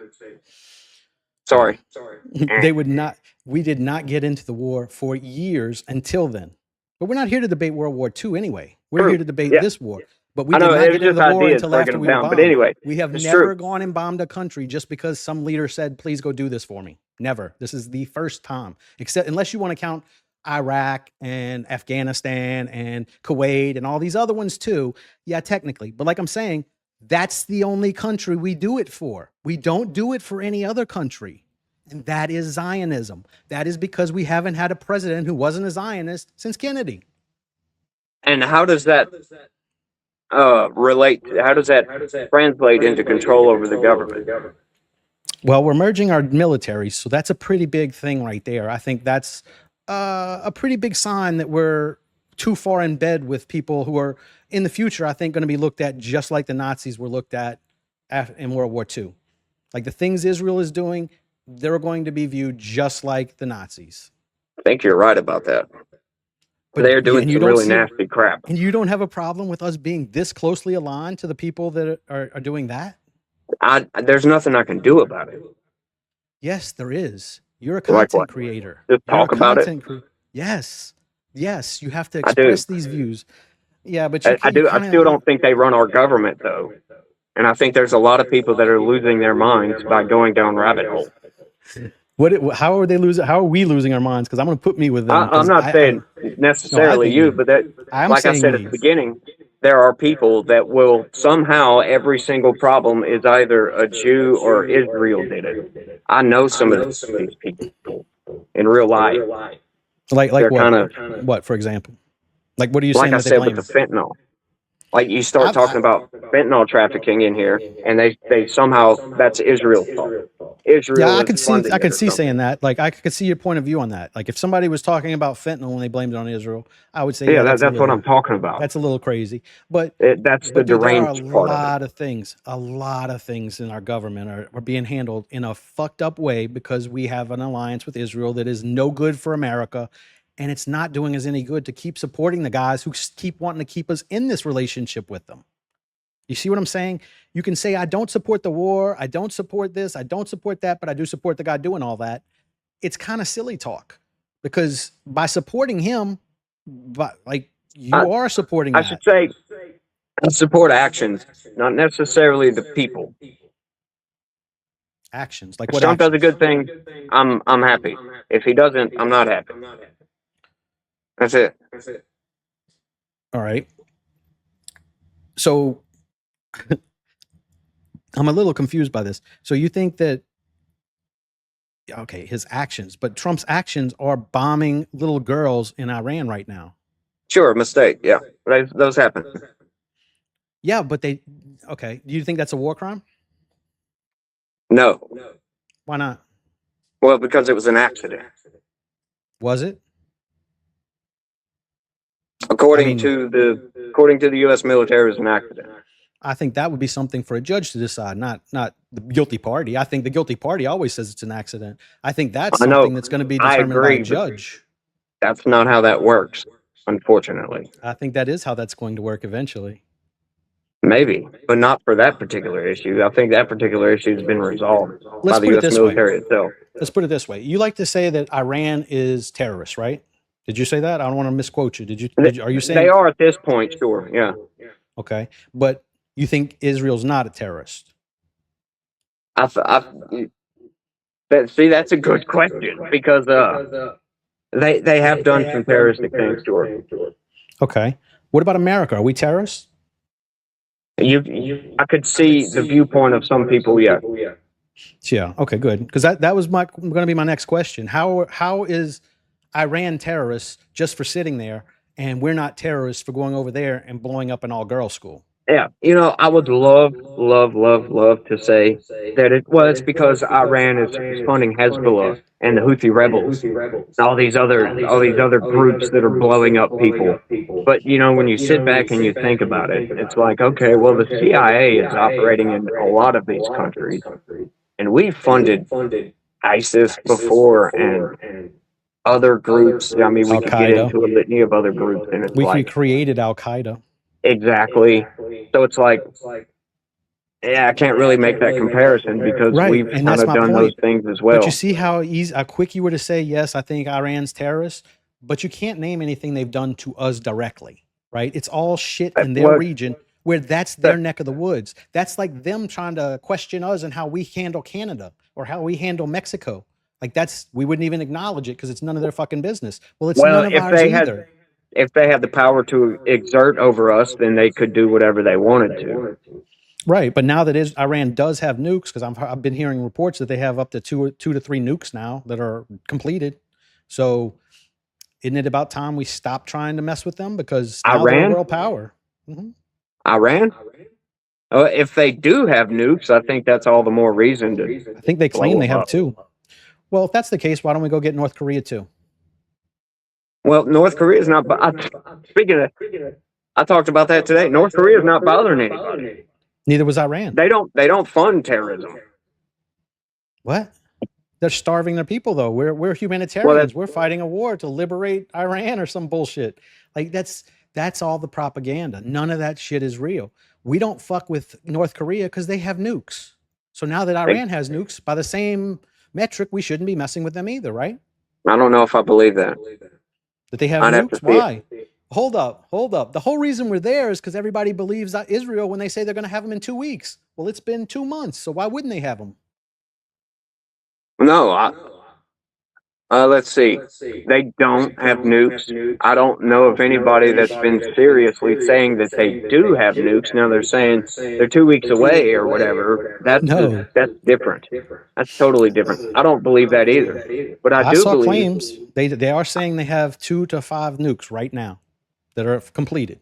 Well, Sorry. Eh. they would not. We did not get into the war for years until then. But we're not here to debate World War II anyway. We're here True. to debate Yeah. this war. But we I did know, not it get was into just the war ideas until breaking after them we were down. But bombed. anyway, We have it's never true. gone and bombed a country just because some leader said, please go do this for me. Never. This is the first time. Except unless you want to count Iraq and Afghanistan and Kuwait and all these other ones too. Yeah, technically. But like I'm saying, that's the only country we do it for. We don't do it for any other country. And that is Zionism. That is because we haven't had a president who wasn't a Zionist since Kennedy. And how does that relate? How does that translate into control over the government? Well, we're merging our militaries, so that's a pretty big thing right there. I think that's a pretty big sign that we're too far in bed with people who are in the future, I think, going to be looked at just like the Nazis were looked at in World War II. Like the things Israel is doing, they're going to be viewed just like the Nazis. I think you're right about that. But They're doing and you some don't really see, nasty crap. and you don't have a problem with us being this closely aligned to the people that are doing that? There's nothing I can do about it. Yes, there is. You're a Like content what? creator. Just You're a talk about it. content creator. Yes. Yes, you have to I do. express these views. Yeah, but you I you do. I kind still of don't think they run our government though, and I think there's a lot of people that are losing their minds by going down rabbit holes. how are they losing? How are we losing our minds? Because I'm going to put me with them. I'm not saying No, I necessarily think you, but that, I'm like I saying said at we. the beginning, there are people that will somehow every single problem is either a Jew or Israel did it. I know some of these people in real life. Like They're what? kind of, What, for example? Like what are you like saying I that they said with blame? the fentanyl. Like you start I, talking about fentanyl trafficking in here, and they somehow that's Israel's fault. Yeah, Israel is funding I it could or see something. saying that. Like I could see your point of view on that. Like if somebody was talking about fentanyl and they blamed it on Israel, I would say, Yeah, yeah, that's what I'm talking about. that's a little crazy. But That's the dude, there are deranged part of it. a lot of things in our government are being handled in a fucked up way because we have an alliance with Israel that is no good for America. And it's not doing us any good to keep supporting the guys who keep wanting to keep us in this relationship with them. You see what I'm saying? You can say, I don't support the war. I don't support this. I don't support that, but I do support the guy doing all that. It's kind of silly talk because by supporting him, like I, you are supporting I should that. say I support actions, not necessarily the people. Actions. Like If what Trump does a actions? good thing, I'm happy. If he doesn't, I'm not happy. That's it. All right. So I'm a little confused by this. So you think that, okay, his actions, but Trump's actions are bombing little girls in Iran right now. Sure, mistake. Yeah, those happen. Yeah, but okay. Do you think that's a war crime? No, Why not? well, because it was an accident. Was it? According to the U.S. military, it was an accident. I think that would be something for a judge to decide, not the guilty party. I think the guilty party always says it's an accident. I think that's I know. something that's going to be I determined by a agree, but judge. that's not how that works, unfortunately. I think that is how that's going to work eventually. Maybe, but not for that particular issue. I think that particular issue has been resolved by Let's the put it U.S. this way. military itself. Let's put it this way. You like to say that Iran is terrorist, right? Did you say that? I don't want to misquote you. Are you They saying are at this point, sure. Yeah. okay? But you think Israel's not a terrorist? I, I, see, that's a good question because they have done some terroristic things to her. Okay. What about America? Are we terrorists? I could see the viewpoint of some people. Yeah, Yeah. Okay. Good. Because that was going to be my next question. How is Iran terrorists just for sitting there, and we're not terrorists for going over there and blowing up an all girls school? yeah. I would love, love, love, love to say that it's because Iran is funding Hezbollah and the Houthi rebels, and all these other groups that are blowing up people. But when you sit back and you think about it, it's like, okay, well, the CIA is operating in a lot of these countries, and we funded ISIS before and other groups. I mean, we Al could get Qaeda. into a litany of other groups, and it's We like, created Al Qaeda. exactly. So it's like, yeah, I can't really make that comparison because Right. we've And kind that's of my done those point. things as But you well. see how quick you were to say, yes, I think Iran's terrorist, but you can't name anything they've done to us directly, right? It's all shit in their What region where that's their that? neck of the woods. That's like them trying to question us and how we handle Canada or how we handle Mexico. Like we wouldn't even acknowledge it because it's none of their fucking business. Well, it's Well, none of ours either. if they had the power to exert over us, then they could do whatever they wanted to. Right, but now that Iran does have nukes, because I've been hearing reports that they have up to two to three nukes now that are completed. So isn't it about time we stop trying to mess with them because now they're a Iran, world power? Hmm. Iran. If they do have nukes, I think that's all the more reason to I think they blow claim they them have up. two. Well, if that's the case, why don't we go get North Korea too? Well, North Korea is not. Speaking of, I talked about that today. North Korea is not bothering anybody. Neither was Iran. They don't. They don't fund terrorism. What? They're starving their people though. We're Well, humanitarians. We're fighting a war to liberate Iran or some bullshit. Like that's all the propaganda. None of that shit is real. We don't fuck with North Korea because they have nukes. So now that they, Iran has nukes, by the same metric, we shouldn't be messing with them either, right? I don't know if I believe that. That they have I'd have to nukes? see it. Why? Hold up, hold up. The whole reason we're there is because everybody believes Israel when they say they're going to have them in 2 weeks. Well, it's been 2 months, so why wouldn't they have them? No, let's see. They don't have nukes. I don't know of anybody that's been seriously saying that they do have nukes. Now they're saying they're 2 weeks away or whatever. No, That's different. That's totally different. I don't believe that either. But I I do saw believe, claims. They are saying they have 2 to 5 nukes right now that are completed.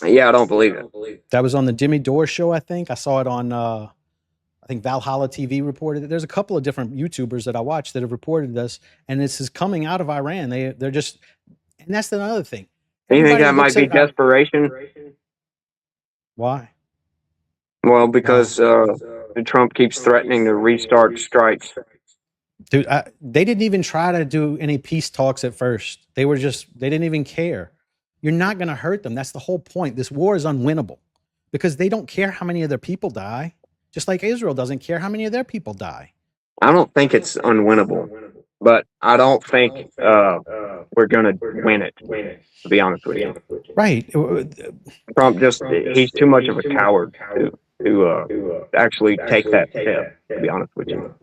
yeah, I don't believe it. That was on the Jimmy Dore show, I think. I saw it on I think Valhalla TV reported it. There's a couple of different YouTubers that I watch that have reported this, and this is coming out of Iran. They're just, and that's another thing. You think Everybody that might looks be at desperation? why? Well, Why? because Trump keeps threatening to restart strikes. Dude, they didn't even try to do any peace talks at first. They didn't even care. You're not going to hurt them. That's the whole point. This war is unwinnable because they don't care how many of their people die, just like Israel doesn't care how many of their people die. I don't think it's unwinnable, but I don't think we're going to win it, to be honest with you. Right. Trump he's too much of a coward to actually take that step, to be honest with you.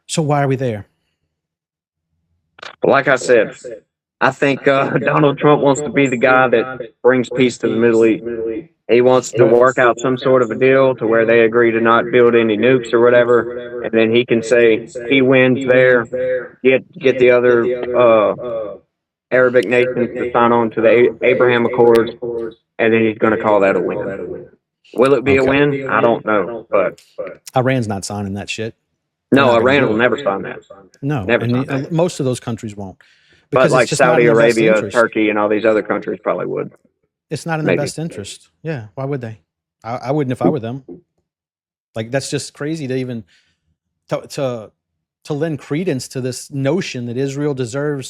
So why are we there? But like I said, I think Donald Trump wants to be the guy that brings peace to the Middle East. He wants to work out some sort of a deal to where they agree to not build any nukes or whatever, and then he can say he wins there, get the other Arabic nations to sign on to the Abraham Accords, and then he's going to call that a win. Will it be a Okay. win? I don't know, but Iran's not signing that shit. They're no, not going to Iran do will it. never sign that. No, Never sign and that. most of those countries won't But because it's like just not in Saudi their best Arabia, interest. Turkey, and all these other countries probably would. It's not in their Maybe. best interest. Yeah, why would they? I wouldn't if I were them. Like that's just crazy to even to lend credence to this notion that Israel deserves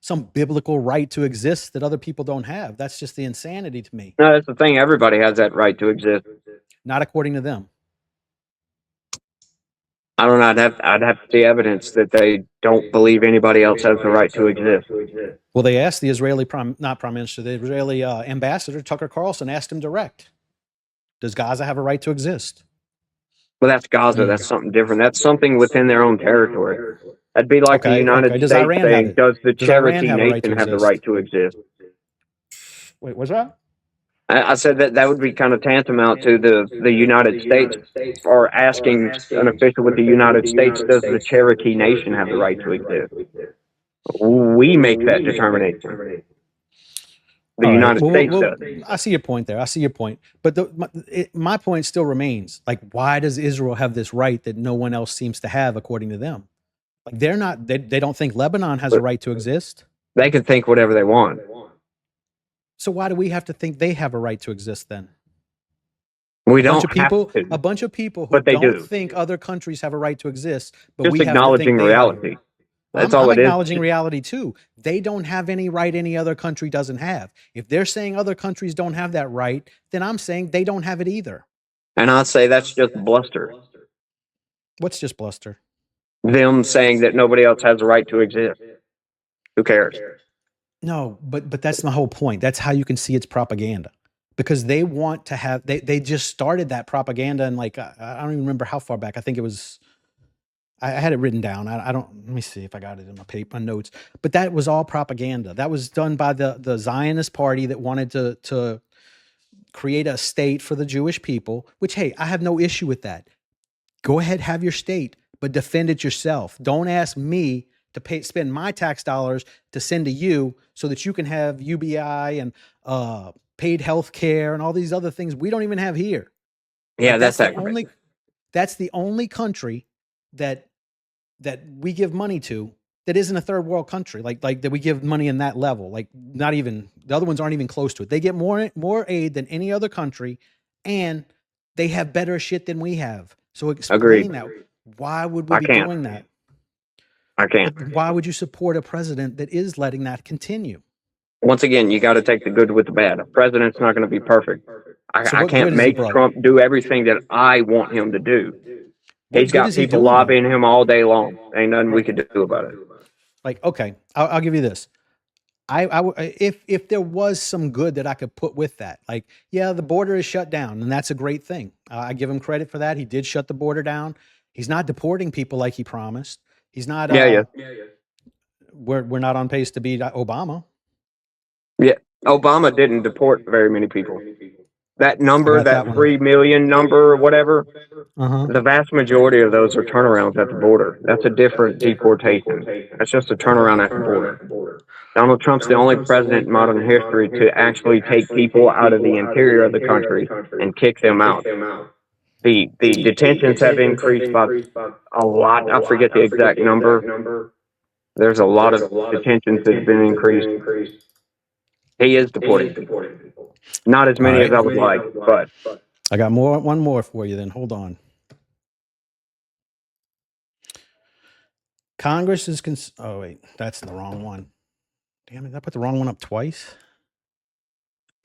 some biblical right to exist that other people don't have. That's just the insanity to me. No, that's the thing. Everybody has that right to exist. Not according to them. I don't know. I'd have to see evidence that they don't believe anybody else has the right to exist. Well, they asked the Israeli not prime minister, the Israeli ambassador Tucker Carlson asked him direct. Does Gaza have a right to exist? But that's Gaza. That's something different. That's something within their own territory. That'd be like the Okay, United okay. Does States Iran have saying, it? "Does the Does Iran Cherokee have a right to Nation have the exist? right to exist?" Wait, what's that? I said that would be kind of tantamount to the United States or asking an official with the United States, "Does the Cherokee Nation have the right to exist?" We make that determination. The All right. United States Well, does. I see your point there. I see your point. But my point still remains. Like, why does Israel have this right that no one else seems to have, according to them? Like, they don't think Lebanon has a But right to exist. they can think whatever they want. So why do we have to think they have a right to exist then? We A bunch don't of have people, to, a bunch of people who but they don't do. think other countries have a right to exist, but Just we have to think acknowledging they have. reality. Well, That's I'm all it is. acknowledging reality too. They don't have any right any other country doesn't have. If they're saying other countries don't have that right, then I'm saying they don't have it either. And I'd say that's just bluster. What's just bluster? Them saying that nobody else has a right to exist. Who cares? No, but that's my whole point. That's how you can see it's propaganda. Because they want to have they just started that propaganda and like I don't even remember how far back. I think it was I had it written down. I don't let me see if I got it in my notes. But that was all propaganda. That was done by the Zionist party that wanted to create a state for the Jewish people, which hey, I have no issue with that. Go ahead, have your state, but defend it yourself. Don't ask me to spend my tax dollars to send to you so that you can have UBI and paid health care and all these other things we don't even have here. Yeah, Like that's aggravating. that's the only country that we give money to that isn't a third world country. Like that we give money in that level. Like not even the other ones aren't even close to it. They get more aid than any other country, and they have better shit than we have. So Agreed. explain that. Why would we I be can't. doing that? I can't. But why would you support a president that is letting that continue? Once again, you got to take the good with the bad. A president's not going to be perfect. So I what good can't has he make brought? Trump do everything that I want him to do. What He's good got is he people doing though? lobbying him all day long. Ain't nothing we Right. could do about it. Like, okay, I'll give you this. If there was some good that I could put with that, like, yeah, the border is shut down, and that's a great thing. I give him credit for that. He did shut the border down. He's not deporting people like he promised. He's not. Yeah, yeah. We're not on pace to beat Obama. Yeah. Obama didn't deport very many people. That I number, got that that one. 3 million number or whatever, Uh-huh. the vast majority of those are turnarounds at the border. That's a different deportation. That's just a turnaround at the border. Donald Trump's the only president in modern history to actually take people out of the interior of the country and kick them out. The detentions have increased by a lot. I forget the exact number. There's a lot of detentions that have been increased. He is deporting people. Not as All many as right. I would like, but I got one more for you then. Hold on. Congress is oh wait, that's the wrong one. Damn it, I put the wrong one up twice.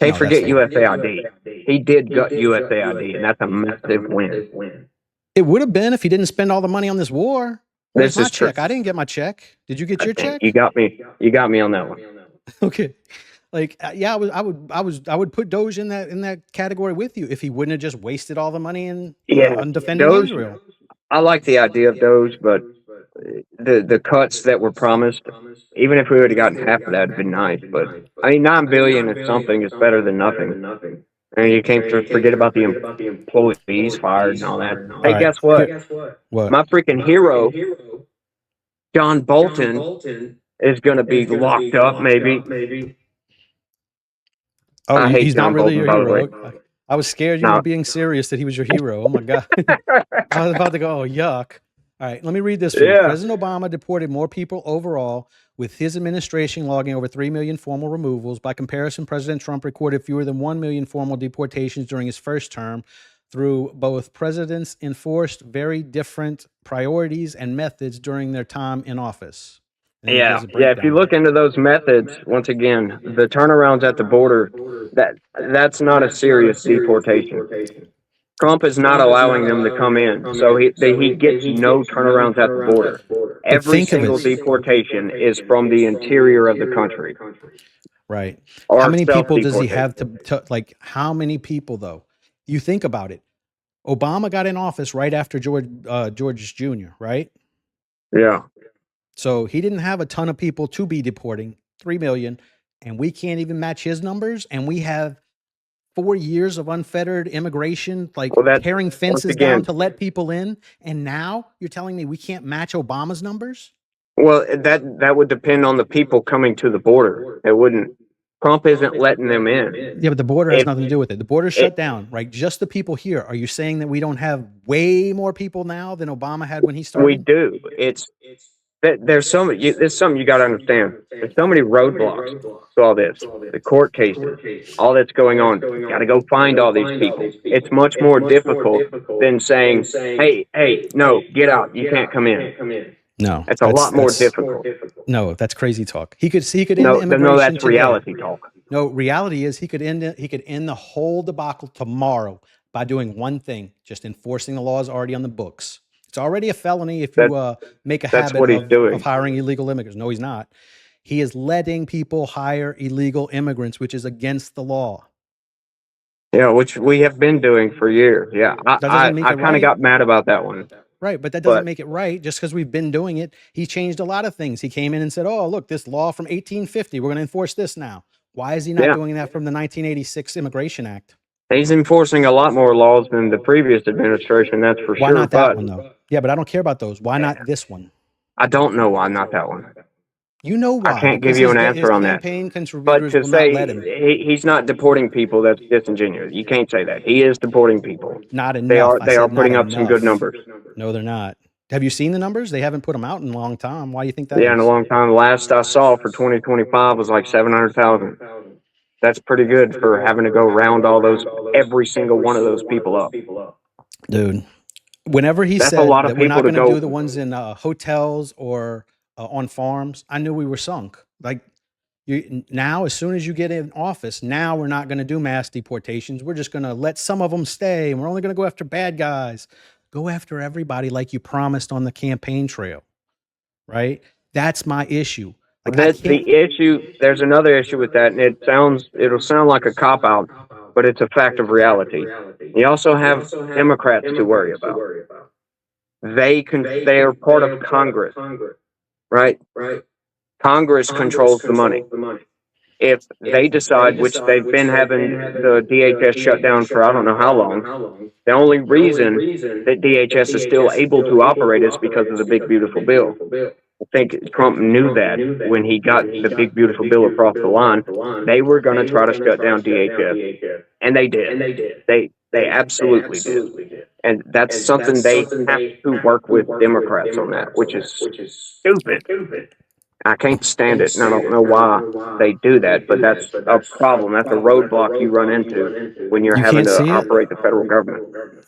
hey, No, that's forget the one. USAID. He did gut USAID, and that's a massive win. It would have been if he didn't spend all the money on this war. Where's This my is true. check? I didn't get my check. Did you get your And check? you got me. You got me on that one. Okay. Like yeah, I would put Doge in that category with you if he wouldn't have just wasted all the money Yeah, on defending Doge. Israel. I like the idea of Doge, but the cuts that were promised, even if we would have gotten half of that, it'd been nice. But I mean, 9 billion is something. It's better than nothing. And you can't forget about the employees fired and all that. All Hey, right. guess what? What? My freaking hero, John Bolton, is going to be locked up. Maybe. Oh, I hate he's not John really Bolton, your by the way. hero. I was scared you were No. being serious that he was your hero. Oh my God. I was about to go, oh, yuck. All right, let me read this for you. Yeah. President Obama deported more people overall, with his administration logging over 3 million formal removals. By comparison, President Trump recorded fewer than 1 million formal deportations during his first term. Through both presidents enforced very different priorities and methods during their time in office. and Yeah, there's a yeah. If you breakdown. look into those methods, once again, the turnarounds at the border, that's not a serious deportation. Trump is not allowing them to come in, so he gets no turnarounds at the border. But Every think of it. single deportation is from the interior of the country Right. How or many self people does he have deportation. to like? How many people though? You think about it. Obama got in office right after George Jr. Right. Yeah. So he didn't have a ton of people to be deporting, 3 million, and we can't even match his numbers. And we have 4 years of unfettered immigration, like Well, that tearing once fences down again, to let people in. And now you're telling me we can't match Obama's numbers? well, that would depend on the people coming to the border. It wouldn't. Trump isn't letting them in. Yeah, but the border has If nothing to do with it. The border's it, shut down, right? Just the people here. Are you saying that we don't have way more people now than Obama had when he we started? do, it's there's something you got to understand. There's so many roadblocks to all this, the court cases, all that's going on. You got to go find all these people. It's much more difficult than saying, "Hey, no, get out. You can't come in." No, It's a lot more difficult. no, that's crazy talk. He could end the No, immigration that's today. reality talk. No, reality is he could end the whole debacle tomorrow by doing one thing, just enforcing the laws already on the books. It's already a felony if That you make a that's habit what he's of doing. hiring illegal immigrants. No, he's not. He is letting people hire illegal immigrants, which is against the law. Yeah, which we have been doing for years. Yeah, That doesn't make I it kind of right. got mad about that one, Right, but that doesn't but make it right just because we've been doing it. He changed a lot of things. He came in and said, "Oh, look, this law from 1850, we're going to enforce this now." Why is he not yeah, doing that from the 1986 Immigration Act? he's enforcing a lot more laws than the previous administration. That's for Why sure. not that But one though? Yeah, but I don't care about those. Why not this one? I don't know why not that one. You know I why? can't give Because you his an his answer on that. campaign But contributors to will not say let him. he's not deporting people, that's disingenuous. You can't say that. He is deporting people. Not enough. I They are said not putting up some good enough. numbers. No, they're not. Have you seen the numbers? They haven't put them out in a long time. Why do you think that Yeah, in a is? long time. Last I saw for 2025 was like 700,000. That's pretty good for having to go round all those every single one of those people up. Dude, whenever he That's a said lot of that we're people not to going to do go. the ones in hotels or on farms, I knew we were sunk. Like now, as soon as you get in office, now we're not going to do mass deportations. We're just going to let some of them stay, and we're only going to go after bad guys. Go after everybody like you promised on the campaign trail, right? That's my issue. Like I That can't. the issue. There's another issue with that, and it'll sound like a cop out, but it's a fact of reality. You also have Democrats to worry about. They are part of Congress, right? Congress controls the money. If they decide, which they've been having the DHS shut down for I don't know how long, the only reason that DHS is still able to operate is because of the big beautiful bill. I think Trump knew that when he got the big beautiful bill across the line, they were going to try to shut down DHS, and they did. They absolutely did, and that's something they have to work with Democrats on that, which is stupid. I can't stand it, and I don't know why they do that, but that's a problem. That's a roadblock you run into when you're You having can't to see it, operate the federal government.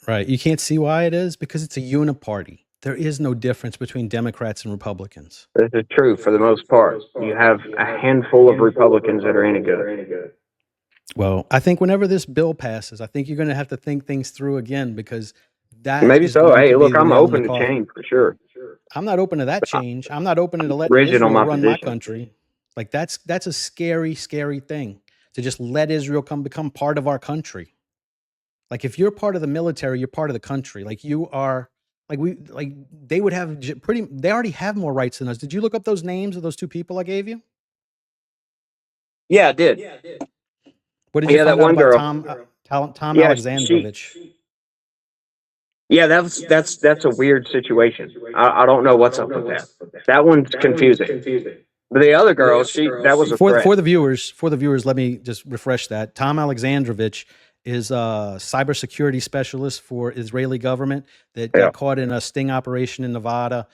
right? You can't see why it is because it's a uniparty. There is no difference between Democrats and Republicans. This is true for the most part. You have a handful of Republicans that are any good. Well, I think whenever this bill passes, I think you're going to have to think things through again because that Maybe is so. going to Hey, be look, the I'm nail in the open to coffin. change for sure. I'm not open to that change. I'm not open to letting Rigid on Israel my run my position. country. Like that's a scary, scary thing to just let Israel become part of our country. Like if you're part of the military, you're part of the country. Like you are. Like they would have pretty. They already have more rights than us. Did you look up those names of those two people I gave you? Yeah, I did. What did you Yeah, that find out one about girl. Tom Yeah, she. Alexandrovich? Yeah, that's a weird situation. I don't know what's up with that. That one's confusing. But the other girl, that was a for threat. for the viewers, let me just refresh that. Tom Alexandrovich is a cybersecurity specialist for Israeli government that Yeah, got caught in a sting operation in Nevada,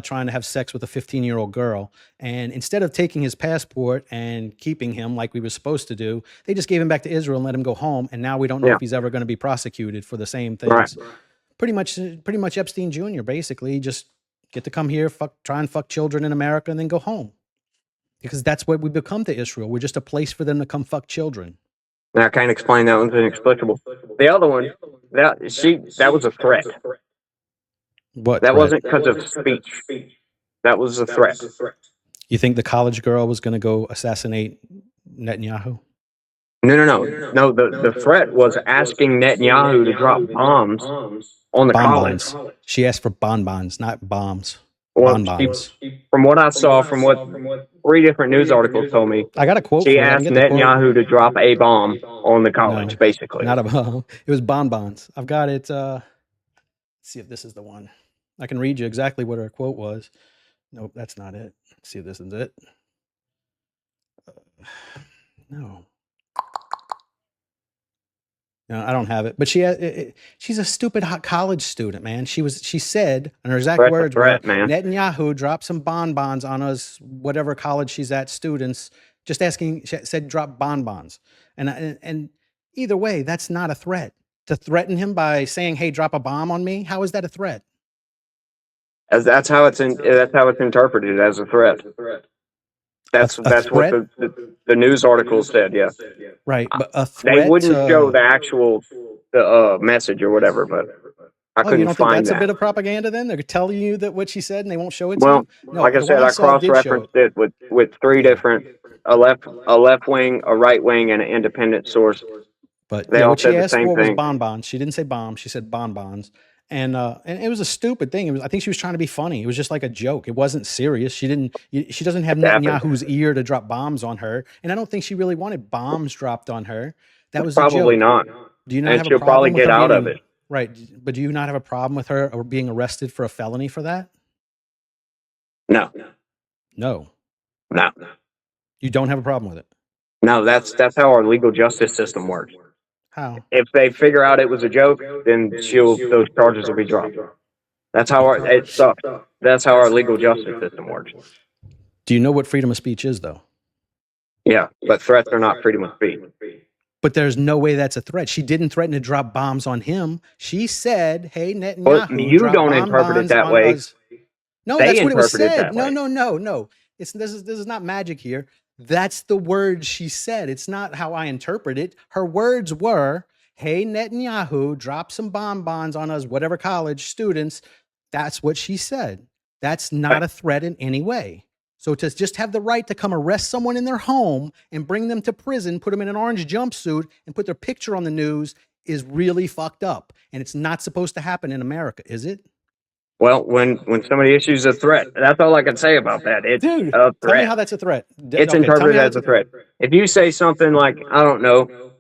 trying to have sex with a 15-year-old girl. And instead of taking his passport and keeping him like we were supposed to do, they just gave him back to Israel and let him go home. And now we don't know yeah, if he's ever going to be prosecuted for the same right. things. Pretty much Epstein Jr. Basically just Get to come here, try and fuck children in America, and then go home. Because that's what we become to Israel. We're just a place for them to come fuck children. Now, I can't explain that one's inexplicable. The other one, that was a threat. What That threat? wasn't because of speech. That was a threat. You think the college girl was going to go assassinate Netanyahu? No. The threat was asking Netanyahu to drop bombs on the Bonbons. college. She asked for bonbons, not bombs. Well, Bonbons. from what I saw, from what 3 different news articles told me, I got a quote she for it. I can asked get the quote. Netanyahu to drop a bomb on the college, No, basically. not a bomb. It was bonbons. I've got it. Let's see if this is the one. I can read you exactly what her quote was. Nope, that's not it. Let's see if this is it. No. No, I don't have it. But she's a stupid hot college student, man. She said, and her exact words were, Netanyahu dropped some bonbons on us, whatever college she's at, students, just asking, she said drop bonbons. And either way, that's not a threat. To threaten him by saying, hey, drop a bomb on me, how is that a threat? That's how it's interpreted, as a threat. That's what the news article said. Yeah, right. But a threat. They wouldn't show the actual message or whatever, but I couldn't you don't find think that's that. a bit of propaganda? Then they're telling you that what she said, and they won't show it well, to you. No, like I said, I cross-referenced it with 3 different, a left wing, a right wing, and an independent source. But they all what she said the asked same for was thing. bonbons. She didn't say bombs. She said bonbons. And it was a stupid thing. I think she was trying to be funny. It was just like a joke. It wasn't serious. She doesn't have Netanyahu's ear to drop bombs on her. And I don't think she really wanted bombs dropped on her. That was probably a joke. not. Do you not and have she'll a problem probably with get her out being, of it. Right. But do you not have a problem with her or being arrested for a felony for that? No. No. No. You don't have a problem with it? No, that's how our legal justice system works. How? If they figure out it was a joke, then those charges will be dropped. That's how it sucks. That's how our legal justice system works. Do you know what freedom of speech is, though? Yeah, but threats are not freedom of speech. But there's no way that's a threat. She didn't threaten to drop bombs on him. She said, hey, Netanyahu, well, you don't interpret it that way. No, that's what it was said. No. This is not magic here. That's the word she said. It's not how I interpret it. Her words were, hey, Netanyahu, drop some bonbons on us, whatever college students. That's what she said. That's not a threat in any way. So to just have the right to come arrest someone in their home and bring them to prison, put them in an orange jumpsuit and put their picture on the news is really fucked up. And it's not supposed to happen in America, is it? Well, when somebody issues a threat, that's all I can say about that. It's a threat. Tell me how that's a threat. It's interpreted as a threat. If you say something like, I don't know,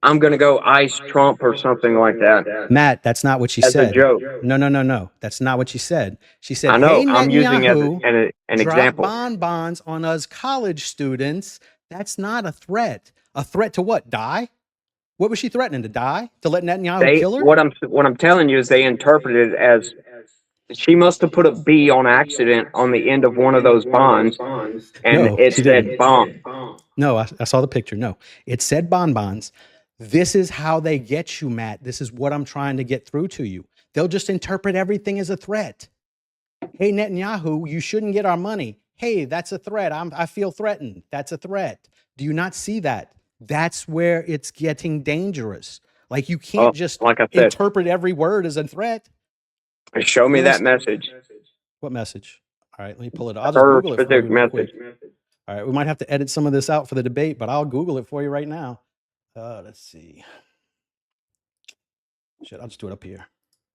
I'm going to go ice Trump or something like that. Matt, that's not what she said. As a joke. No. That's not what she said. She said, I know, hey, I'm using it as an drop example. Bonbons on us college students. That's not a threat. A threat to what? Die? What was she threatening? To die? To let Netanyahu kill her? What I'm telling you is they interpreted it as she must have put a B on accident on the end of one of those bonds, and it said bomb. No, I saw the picture. No, it said bonbons. This is how they get you, Matt. This is what I'm trying to get through to you. They'll just interpret everything as a threat. Hey, Netanyahu, you shouldn't get our money. Hey, that's a threat. I feel threatened. That's a threat. Do you not see that? That's where it's getting dangerous. Like you can't just interpret every word as a threat. Show me that message. What message? All right, let me pull it up. I'll just Google it for you real quick. All right, we might have to edit some of this out for the debate, but I'll Google it for you right now. Let's see. Shit, I'll just do it up here.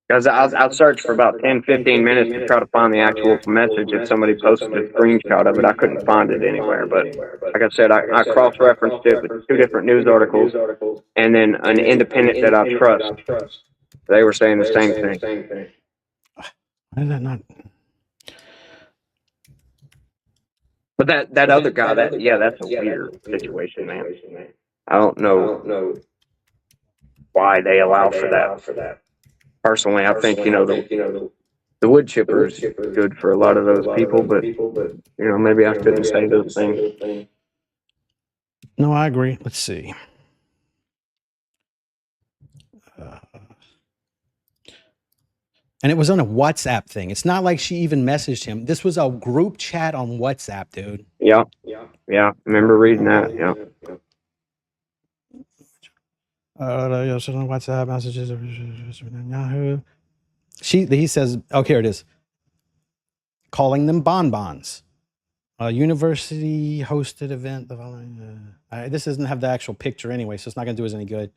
Because I'll search for about 10, 15 minutes to try to find the actual message. If somebody posted a screenshot of it, I couldn't find it anywhere. But like I said, I cross-referenced it with 2 different news articles and then an independent that I trust. They were saying the same thing. Why is that not? But that other guy, that's a weird situation, man. I don't know why they allow for that. Personally, I think the wood chipper is good for a lot of those people, but maybe I shouldn't say those things. No, I agree. Let's see. And it was on a WhatsApp thing. It's not like she even messaged him. This was a group chat on WhatsApp, dude. Yeah, yeah. Remember reading that? Yeah. WhatsApp messages. Yahoo. He says, oh, here it is. Calling them bonbons. A university hosted event. The following. This doesn't have the actual picture anyway, so it's not going to do us any good.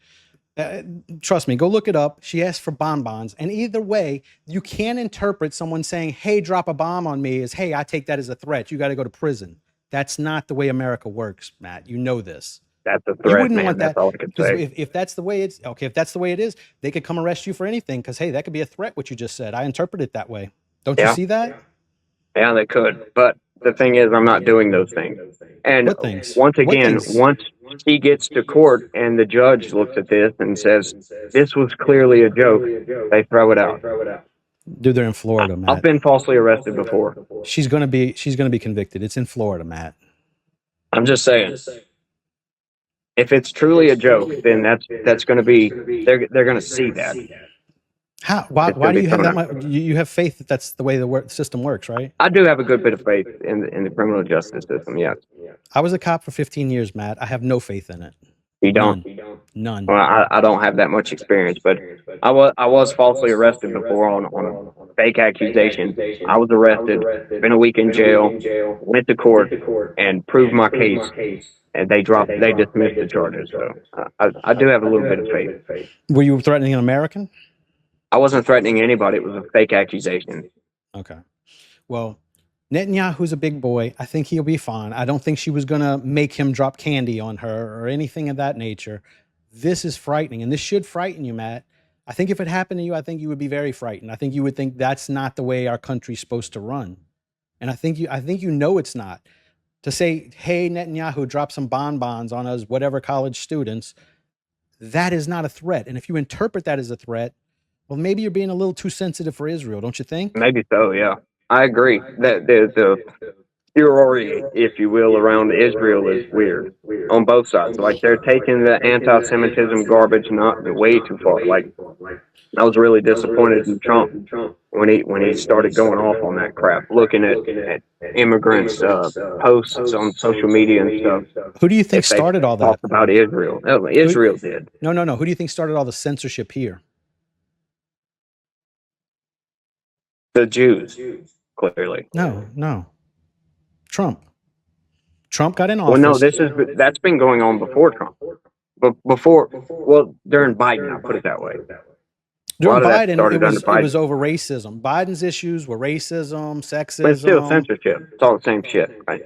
Trust me, go look it up. She asked for bonbons. And either way, you can't interpret someone saying, hey, drop a bomb on me as, hey, I take that as a threat. You got to go to prison. That's not the way America works, Matt. You know this. That's a You threat, wouldn't man. want That's that all I can because say. if that's the way it's okay, if that's the way it is, they could come arrest you for anything because, hey, that could be a threat, what you just said. I interpret it that way. Don't you Yeah, see that? yeah, they could. But the thing is, I'm not doing those things. And What things? once What again, things? once she gets to court and the judge looks at this and says, this was clearly a joke, they throw it out. Dude, they're in Florida, I've Matt. been falsely arrested before. She's gonna be convicted. It's in Florida, Matt. I'm just saying, if it's truly a joke, then that's going to be they're going to see that How? Why? it's going Why to do be you have thrown that out. much? You have faith that that's the way the system works, right? I do have a good bit of faith in the criminal justice system. Yes, I was a cop for 15 years, Matt. I have no faith in it. you don't. None. None. Well, I don't have that much experience, but I was falsely arrested before on fake accusations. I was arrested, spent a week in jail, went to court, and proved my case, and they dismissed the charges. So I do have a little bit of faith. Were you threatening an American? I wasn't threatening anybody. It was a fake accusation. Okay. Well, Netanyahu's a big boy. I think he'll be fine. I don't think she was going to make him drop candy on her or anything of that nature. This is frightening, and this should frighten you, Matt. I think if it happened to you, I think you would be very frightened. I think you would think that's not the way our country's supposed to run. And I think you know it's not. To say, hey, Netanyahu, drop some bonbons on us, whatever college students, that is not a threat. And if you interpret that as a threat, well, maybe you're being a little too sensitive for Israel, don't you think? Maybe so. Yeah, I agree. That the furore, if you will, around Israel is weird on both sides. Like they're taking the anti-Semitism garbage not way too far. Like I was really disappointed in Trump when he started going off on that crap, looking at immigrants' posts on social media and stuff. Who do you think If they started all that? talked about Israel, no, Israel did. No. Who do you think started all the censorship here? The Jews, clearly. No. Trump. Trump got in Well, no, office. that's been going on before Trump. But during Biden, I'll put it that way. During A lot of that Biden, started under it Biden. was over racism. Biden's issues were racism, But it's still sexism. censorship. It's all the same shit, right?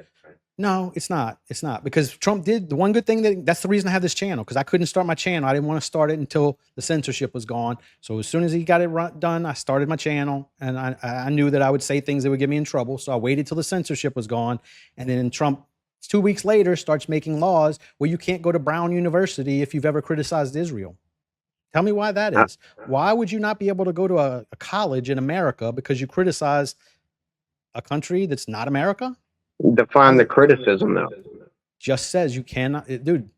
No, it's not. It's not because Trump did the one good thing that's the reason I have this channel because I couldn't start my channel. I didn't want to start it until the censorship was gone. So as soon as he got it done, I started my channel and I knew that I would say things that would get me in trouble. So I waited till the censorship was gone. And then Trump, 2 weeks later, starts making laws where you can't go to Brown University if you've ever criticized Israel. Tell me why that is. Why would you not be able to go to a college in America because you criticize a country that's not America? Define the criticism, though. Just says you cannot, dude.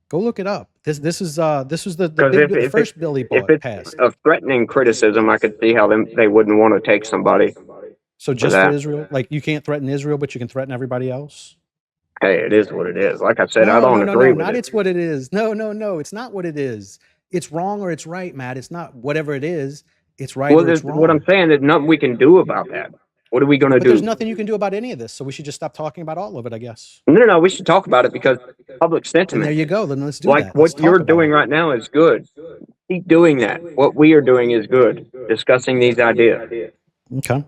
Go look it up. This was the If first bill he passed. Of threatening criticism, I could see how they wouldn't want to take somebody. So just for that. Israel, like you can't threaten Israel, but you can threaten everybody else. Hey, it is what it is. Like I said, No, I don't agree with not it. it's what it is. No, it's not what it is. It's wrong or it's right, Matt. It's not whatever it is. It's right or it's wrong. What I'm saying is nothing we can do about that. What are we going to But do? there's nothing you can do about any of this. So we should just stop talking about all of it, I guess. No. We should talk about it because public sentiment. And there you go. Then let's do like that. What you're doing right now is good. Keep doing that. What we are doing is good. Discussing these ideas. Okay.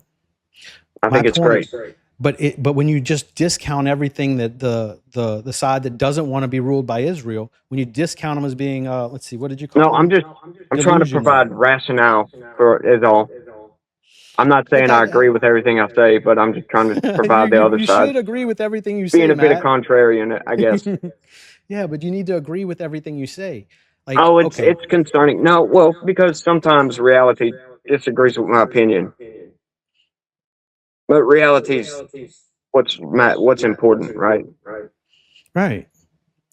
I think it's great. But when you just discount everything that the side that doesn't want to be ruled by Israel, when you discount them as being let's see, what did you call No, them? I'm trying to provide rationale is all. I'm not saying I agree with everything I say, but I'm just trying to provide the other side. You should agree with everything you say, being a Matt. bit of contrarian, I guess. Yeah, but you need to agree with everything you say. Like, it's concerning. No, well, because sometimes reality disagrees with my opinion. But reality's what's important, right? Right.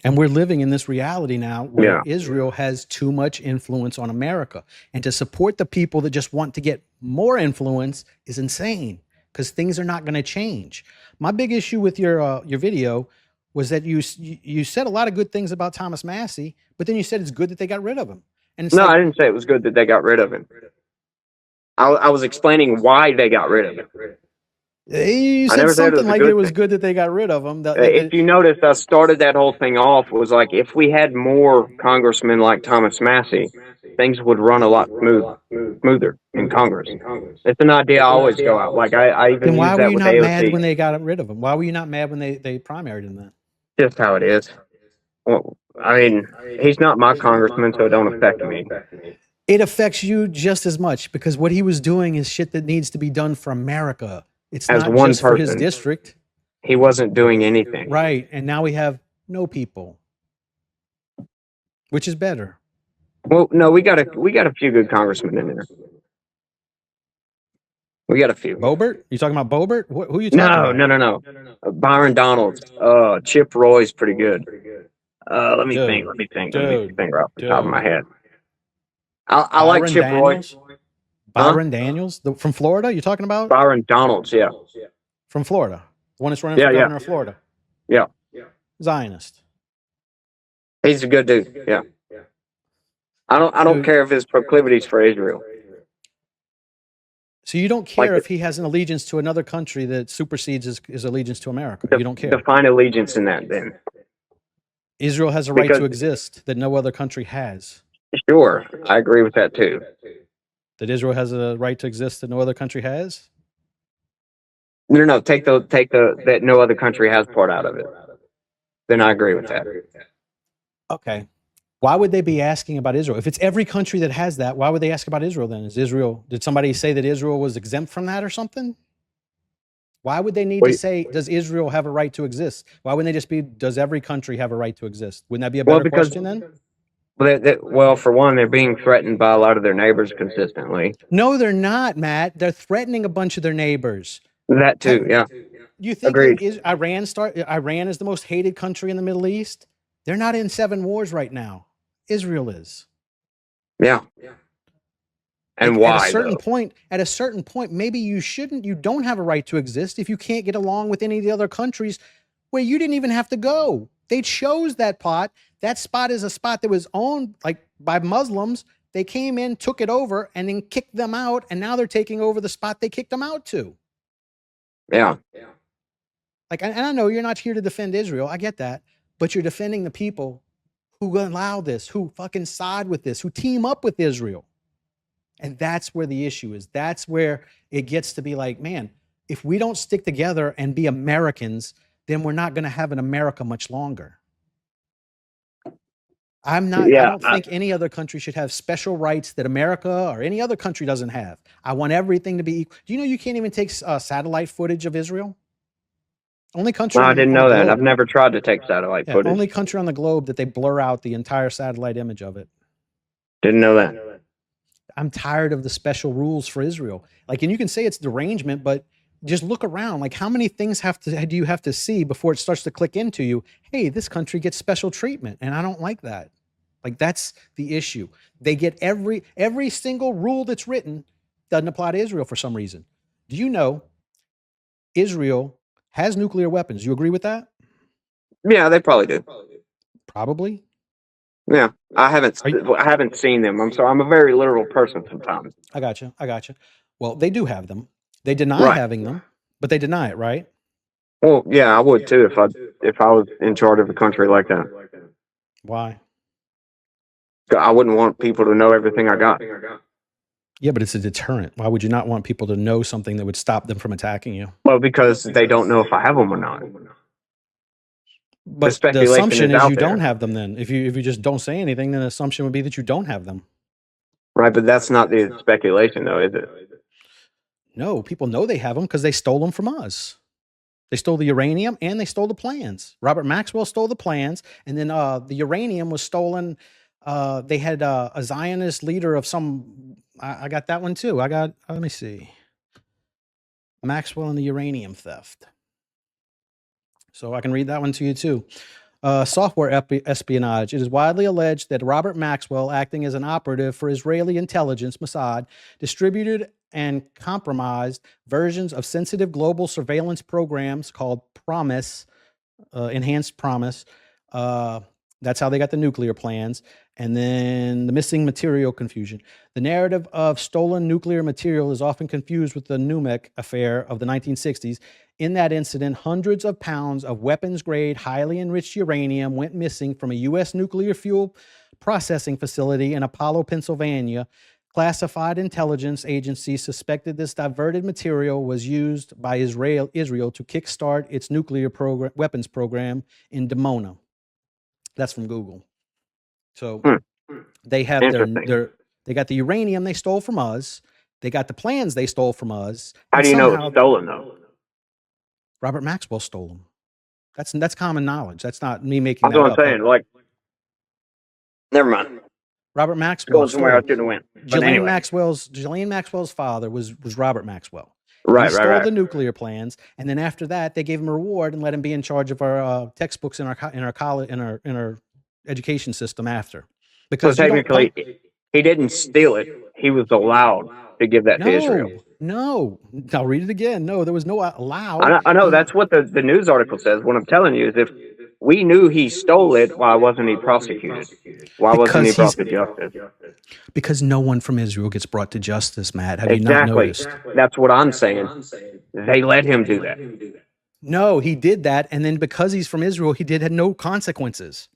And we're living in this reality now where Yeah. Israel has too much influence on America. And to support the people that just want to get more influence is insane because things are not going to change. My big issue with your video was that you said a lot of good things about Thomas Massey, but then you said it's good that they got rid of him. And it's No, like, I didn't say it was good that they got rid of him. I was explaining why they got rid of him. you I said never said it something was a like it good was thing. good that they got rid of him. If you noticed, I started that whole thing off was like, if we had more congressmen like Thomas Massey, things would run a lot smoother in Congress. It's an idea I always go out. Like I even Then why use were that you with not mad AOC. when they got rid of him? Why were you not mad when they primaried him then? Just how it is. Well, I mean, he's not my congressman, so it don't affect me. It affects you just as much because what he was doing is shit that needs to be done for America. It's As not one just for his person, district. he wasn't doing anything. Right. And now we have no people, which is better. Well, no, we got a few good congressmen in there. We got a few. Bobert? You talking about Bobert? Who are you talking No, about? no, no, no. Byron Donalds. Chip Roy's pretty good. Let me think. Dude, Let me think. Let me dude, think right off the top of my dude. head. I like Byron Chip Roy. Daniels? Huh? Byron Daniels? From Florida? You talking about? Byron Donalds. Yeah. From Florida. The one that's running Yeah. for Yeah. governor of Florida. Yeah. Zionist. He's a good dude. Yeah. I don't Dude, care if his proclivities for Israel. so you don't Like care if he has an allegiance to another country that supersedes his allegiance to America. You don't care. define allegiance in that then. Israel has a right Because to exist that no other country has. sure, I agree with that too. That Israel has a right to exist that no other country has? No. Take the that no other country has part out of it. Then I agree with that. Okay. Why would they be asking about Israel? If it's every country that has that, why would they ask about Israel then? Did somebody say that Israel was exempt from that or something? Why would they need to say, does Israel have a right to exist? Why wouldn't they just be, does every country have a right to exist? Wouldn't that be a Well, better because question then? well, for one, they're being threatened by a lot of their neighbors consistently. No, they're not, Matt. They're threatening a bunch of their neighbors. That too, yeah. You think Agreed. Iran is the most hated country in the Middle East? They're not in 7 wars right now. Israel is. Yeah. And Like why at a certain point, maybe you don't have a right to exist if you can't get along with any of the other countries where you didn't even have to go. They chose that plot. That spot is a spot that was owned like by Muslims. They came in, took it over, and then kicked them out, and now they're taking over the spot they kicked them out to. Yeah. Like, and I know you're not here to defend Israel. I get that. But you're defending the people who allow this, who fucking side with this, who team up with Israel. And that's where the issue is. That's where it gets to be like, man, if we don't stick together and be Americans, then we're not going to have an America much longer. I don't think any other country should have special rights that America or any other country doesn't have. I want everything to be equal. Do you know you can't even take satellite footage of Israel? Only country No, I didn't on the know that. I've globe. never tried to take satellite Yeah, footage. only country on the globe that they blur out the entire satellite image of it. Didn't know that. I'm tired of the special rules for Israel. Like, and you can say it's derangement, but just look around. Like, how many things do you have to see before it starts to click into you? Hey, this country gets special treatment, and I don't like that. Like, that's the issue. They get every single rule that's written doesn't apply to Israel for some reason. Do you know Israel has nuclear weapons? You agree with that? Yeah, they probably do. Probably. Yeah, I haven't seen them. I'm a very literal person sometimes. I got you. Well, they do have them. They deny Right. having them, but they deny it, right? Well, yeah, I would too if I was in charge of a country like that. Why? I wouldn't want people to know everything I got. Yeah, but it's a deterrent. Why would you not want people to know something that would stop them from attacking you? Well, because they don't know if I have them or not. But the speculation assumption is is out you there. don't have them then. If you just don't say anything, then the assumption would be that you don't have them. Right, but that's not the speculation though, is it? No, people know they have them because they stole them from us. They stole the uranium and they stole the plans. Robert Maxwell stole the plans, and then the uranium was stolen. They had a Zionist leader of some. I got that one too. Let me see. Maxwell and the uranium theft. So I can read that one to you too. Software espionage. It is widely alleged that Robert Maxwell, acting as an operative for Israeli intelligence, Mossad, distributed and compromised versions of sensitive global surveillance programs called Promise, Enhanced Promise. Uh, that's how they got the nuclear plans. And then the missing material confusion. The narrative of stolen nuclear material is often confused with the Numek affair of the 1960s. In that incident, hundreds of pounds of weapons-grade, highly enriched uranium went missing from a U.S. nuclear fuel processing facility in Apollo, Pennsylvania. Classified intelligence agencies suspected this diverted material was used by Israel to kickstart its nuclear weapons program in Dimona. That's from Google. So they have they got the uranium they stole from us. They got the plans they stole from us. How do you know it's stolen though? Robert Maxwell stole them. That's common knowledge. That's not me making That's that what up. I'm saying. Like, never mind. Robert Maxwell Going somewhere I shouldn't have went. But Ghislaine anyway. Maxwell's father was Robert Maxwell. Right, he stole the nuclear plans, and then after that, they gave him a reward and let him be in charge of our textbooks in our college in our education system after. Because so technically, he didn't steal it. He was allowed to give that to Israel. No, I'll read it again. No, there was no allowed. I know that's what the news article says. What I'm telling you is, if we knew he stole it, why wasn't he prosecuted? Why wasn't he brought to justice? Because no one from Israel gets brought to justice, Matt. Have you not noticed? That's what I'm saying. They let him do that. No, he did that, and then because he's from Israel, he had no consequences.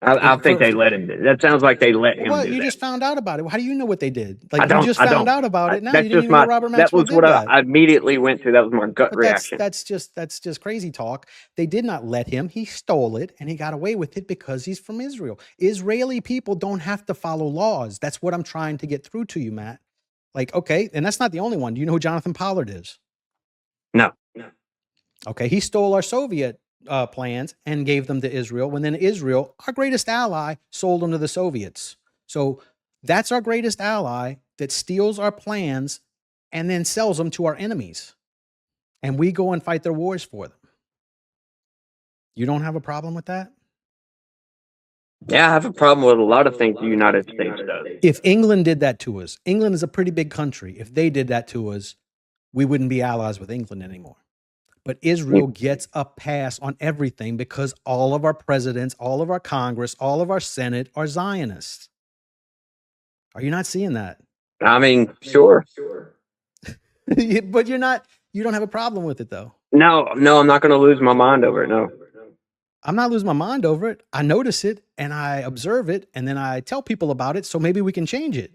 I think they let him do it. That sounds like they let him do that. You just found out about it. How do you know what they did? Like, you just found out about it now. You didn't even know Robert Maxwell did that. That was what I immediately went to. That was my gut reaction. That's just crazy talk. They did not let him. He stole it, and he got away with it because he's from Israel. Israeli people don't have to follow laws. That's what I'm trying to get through to you, Matt. Like, okay, and that's not the only one. Do you know who Jonathan Pollard is? No. Okay, he stole our Soviet plans and gave them to Israel, when then Israel, our greatest ally, sold them to the Soviets. So that's our greatest ally that steals our plans and then sells them to our enemies. And we go and fight their wars for them. You don't have a problem with that? Yeah, I have a problem with a lot of things the United States does. If England did that to us, England is a pretty big country. If they did that to us, we wouldn't be allies with England anymore. But Israel gets a pass on everything because all of our presidents, all of our Congress, all of our Senate are Zionists. Are you not seeing that? I mean, sure. But you don't have a problem with it, though. No, I'm not going to lose my mind over it, no. I'm not losing my mind over it. I notice it, and I observe it, and then I tell people about it, so maybe we can change it.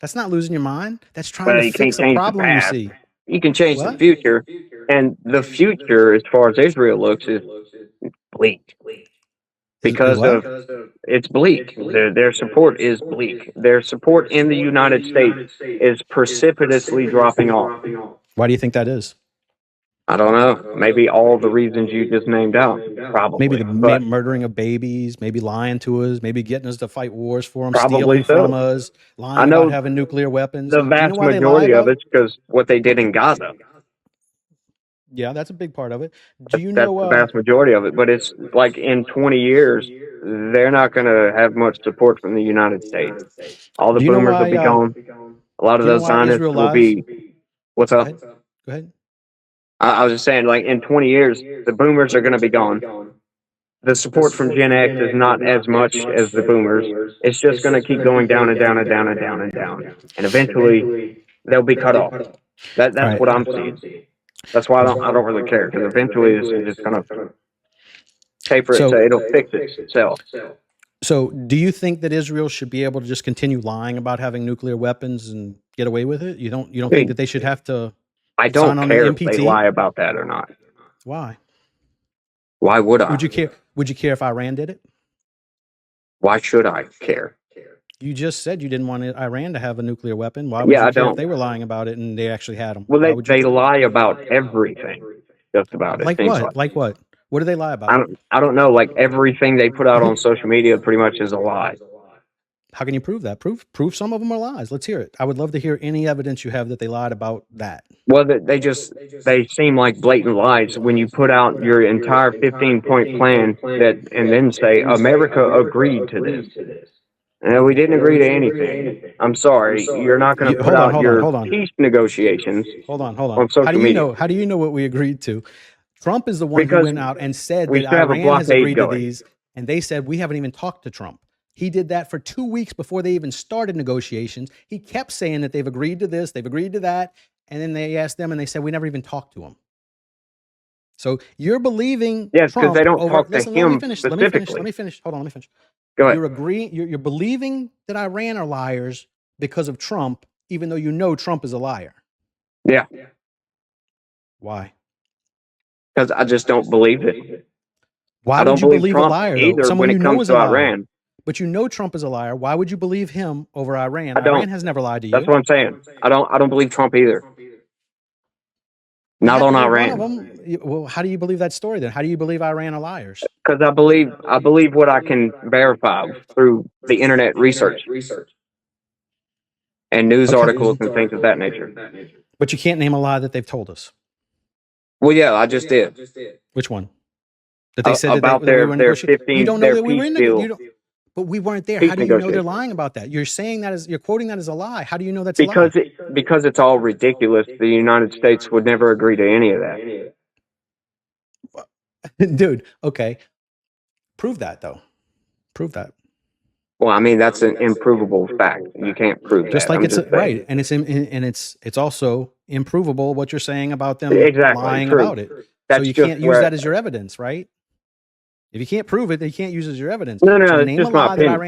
That's not losing your mind. That's trying to fix a problem you see. You can change the future, and the future, as far as Israel looks, is bleak. Because it's bleak. Their support is bleak. Their support in the United States is precipitously dropping off. Why do you think that is? I don't know. Maybe all the reasons you just named out. Probably. Maybe the murdering of babies, maybe lying to us, maybe getting us to fight wars for them, probably stealing from us, lying about having nuclear weapons. The vast majority of it's because what they did in Gaza. Yeah, that's a big part of it. That's the vast majority of it. But it's like in 20 years, they're not going to have much support from the United States. All the boomers will be gone. A lot of those Zionists will be. What's up? Go ahead. I was just saying, like, in 20 years, the boomers are going to be gone. The support from Gen X is not as much as the boomers. It's just going to keep going down and down and down and down and down. And eventually, they'll be cut off. That's what I'm seeing. That's why I don't really care, because eventually it's just going to pay for it, so it'll fix itself. So do you think that Israel should be able to just continue lying about having nuclear weapons and get away with it? You don't think that they should have to? I don't care if they lie about that or not. Why? Why would I? Would you care? Would you care if Iran did it? Why should I care? You just said you didn't want Iran to have a nuclear weapon. Why would you care if they were lying about it and they actually had them? Well, they lie about everything, just about it. Like what? Like what? What do they lie about? I don't know. Like everything they put out on social media pretty much is a lie. How can you prove that? Prove some of them are lies. Let's hear it. I would love to hear any evidence you have that they lied about that. Well, they seem like blatant lies when you put out your entire 15-point plan and then say America agreed to this. We didn't agree to anything. I'm sorry, you're not going to put Hold on, out hold on, your hold on. peace negotiations Hold on, hold on. on social media. How do you know what we agreed to? Trump is the one who Because went out and said we that still have a Iran has blockade agreed to going. these, and they said we haven't even talked to Trump. He did that for 2 weeks before they even started negotiations. He kept saying that they've agreed to this, they've agreed to that, and then they asked them and they said we never even talked to him. So you're believing Yes, because Trump they don't over. talk to Listen, him Let me specifically. finish. Hold on, let me finish. Go ahead. You're agreeing. You're believing that Iran are liars because of Trump, even though you know Trump is a liar. Yeah, Why? because I just don't believe it. Why I would don't you believe believe a Trump liar though? either Someone when you it know comes is to a liar. Iran. But you know Trump is a liar. Why would you believe him over Iran? I don't. Iran has never lied to you. That's what I'm saying. I don't believe Trump either. You Not have to on believe one Iran. of them. Well, how do you believe that story then? How do you believe Iran are liars? Because I believe what I can verify through the internet research and news Okay. articles and things of that nature. But you can't name a lie that they've told us. Well, yeah, I just did. Which one? That they said About that we were their negotiating. You 15 don't know their that we were peace in. deal, But we weren't there. peace How do you know they're negotiations. lying about that? You're saying that you're quoting that as a lie. How do you know that's a lie? Because it's all ridiculous. The United States would never agree to any of that. Dude, okay. Prove that though. Prove that. Well, I mean that's an improvable fact. You can't prove Just that. like I'm it's just saying. right, and it's also improvable what you're saying about them Exactly lying true. about it. That's So you just can't use where. that as your evidence, right? If you can't prove it, then you can't use it as your evidence. No, So it's just my opinion.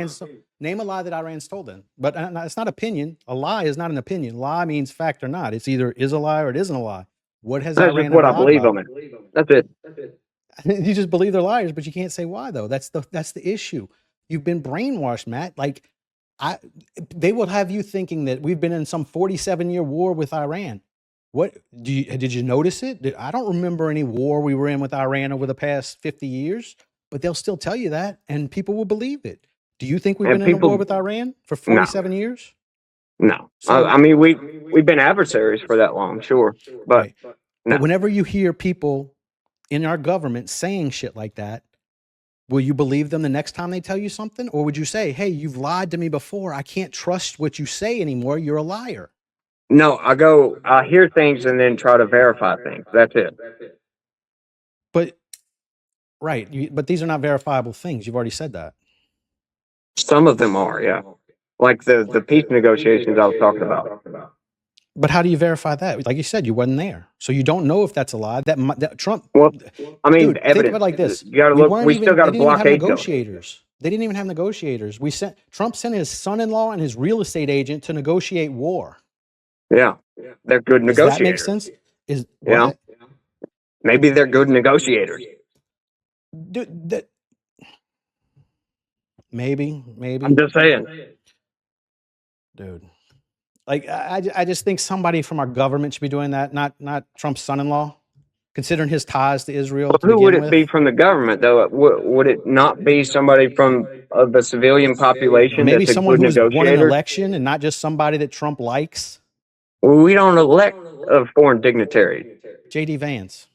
name a lie that Iran's told then. But it's not opinion. A lie is not an opinion. Lie means fact or not. It's either is a lie or it isn't a lie. What has That's just Iran what ever I lied believe about? on it. That's it. You just believe they're liars, but you can't say why though. That's the issue. You've been brainwashed, Matt. Like they will have you thinking that we've been in some 47-year war with Iran. What did you notice it? I don't remember any war we were in with Iran over the past 50 years, but they'll still tell you that and people will believe it. Do you think we've And been in a war people, with Iran for no, 47 years? no. So I mean we've been adversaries for that long, sure, but right. no. But whenever you hear people in our government saying shit like that, will you believe them the next time they tell you something? Or would you say, hey, you've lied to me before. I can't trust what you say anymore. You're a liar. No, I hear things and then try to verify things. That's it. But right, but these are not verifiable things. You've already said that. Some of them are, yeah. Like the peace negotiations I was talking about. But how do you verify that? Like you said, you wasn't there, so you don't know if that's a lie. That Trump, Well, I mean, dude, think of evidence. it like this: You got to look. We still got They a didn't even have blockade going. negotiators. They didn't even have negotiators. Trump sent his son-in-law and his real estate agent to negotiate war. Yeah, they're good Does that make negotiators. sense? Is Yeah, what? maybe they're good negotiators. Dude, that maybe. I'm just saying. Dude. Like I just think somebody from our government should be doing that, not Trump's son-in-law, considering his ties to Israel Well, to who would begin it be with. from the government though? Would it not be somebody from the civilian population Maybe that's a someone good who was won an negotiator? election and not just somebody that Trump likes. Well, we don't elect a foreign dignitary. JD Vance.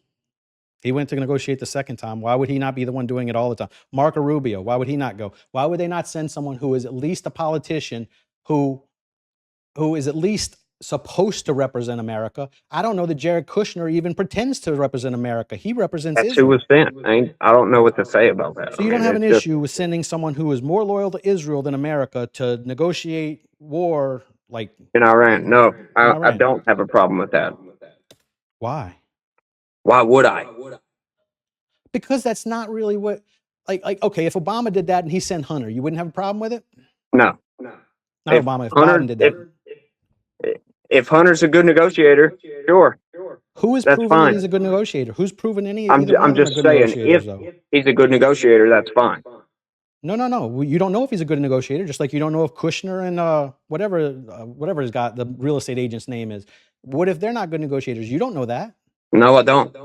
He went to negotiate the second time. Why would he not be the one doing it all the time? Marco Rubio, why would he not go? Why would they not send someone who is at least a politician who is at least supposed to represent America? I don't know that Jared Kushner even pretends to represent America. He represents That's who was Israel. sent. I don't know what to say about that. So I you don't mean, have an it's just issue with sending someone who is more loyal to Israel than America to negotiate war like in Iran. No, in I Iran. don't have a problem with that. Why? Why would I? Because that's not really what like okay, if Obama did that and he sent Hunter, you wouldn't have a problem with it? No. Not If Obama, if Hunter, Biden did that. if Hunter's a good negotiator, sure, Who is that's proving that fine. he's a good negotiator? Who's proven either I'm one of them are just good saying, negotiators if though? he's a good negotiator, that's fine. No. You don't know if he's a good negotiator, just like you don't know if Kushner and whatever he's got, the real estate agent's name is. What if they're not good negotiators? You don't know that. No, I don't.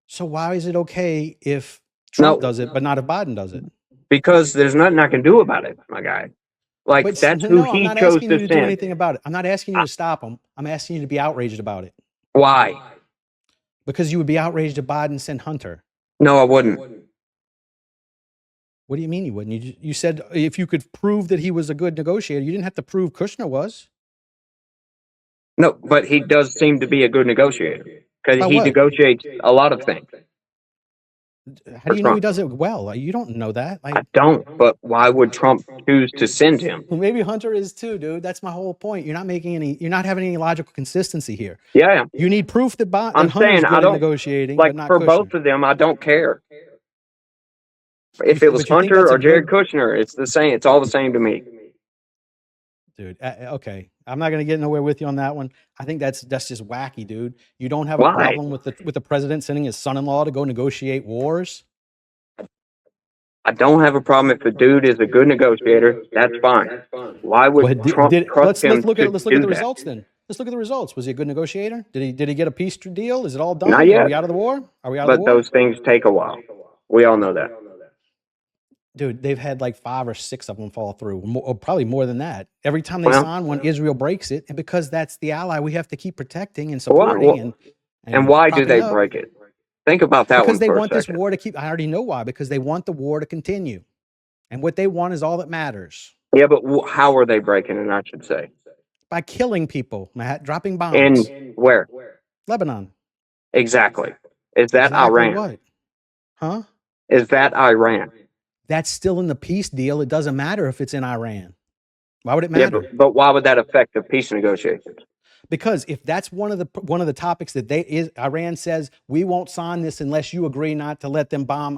So why is it okay if Trump No, does it, but not if Biden does it? Because there's nothing I can do about it, my guy. Like, But that's who no, I'm he not chose asking you to to do send. anything about it. I'm not asking you to stop them. I'm asking you to be outraged about it. Why? Because you would be outraged if Biden sent Hunter. No, I wouldn't. What do you mean you wouldn't? You said if you could prove that he was a good negotiator, you didn't have to prove Kushner was. No, but he does seem to be a good negotiator because About he what? negotiates a lot of things How do for you know he Trump. does it well? You don't know that. I don't, but why would Trump choose to send him? Well, maybe Hunter is too, dude. That's my whole point. You're not having any logical consistency here. Yeah, You need proof that I'm Hunter's saying I good at don't negotiating, like but not for both Kushner. of them. I don't care if it was But you think Hunter that's a or Jared good Kushner. It's the same. It's all the same to me. dude? Okay, I'm not gonna get nowhere with you on that one. I think that's just wacky, dude. You don't have a Why? problem with the president sending his son-in-law to go negotiate wars? I don't have a problem if the dude is a good negotiator. That's fine. Why Go would ahead. Trump trust him to Let's look at do the that? results then. Let's look at the results. Was he a good negotiator? Did he get a peace deal? Is it all Not done? Are yet, we out of the war? Are we out of the but war? those things take a while. We all know that. Dude, they've had like 5 or 6 of them fall through, or probably more than that. Every time they Well, sign one, Israel breaks it, and because that's the ally we have to keep protecting and why? supporting and And and why do propping they up, break it? Think about that because one they for a want this second. war to keep. I already know why. Because they want the war to continue, and what they want is all that matters. Yeah, but how are they breaking it? I should say. By killing people, Matt, dropping bombs. And where? Lebanon. Exactly. Is that Exactly Iran? what? Huh? Is that Iran? That's still in the peace deal. It doesn't matter if it's in Iran. Why would it Yeah, matter? but why would that affect the peace negotiations? Because if that's one of the topics that Iran says we won't sign this unless you agree not to let them bomb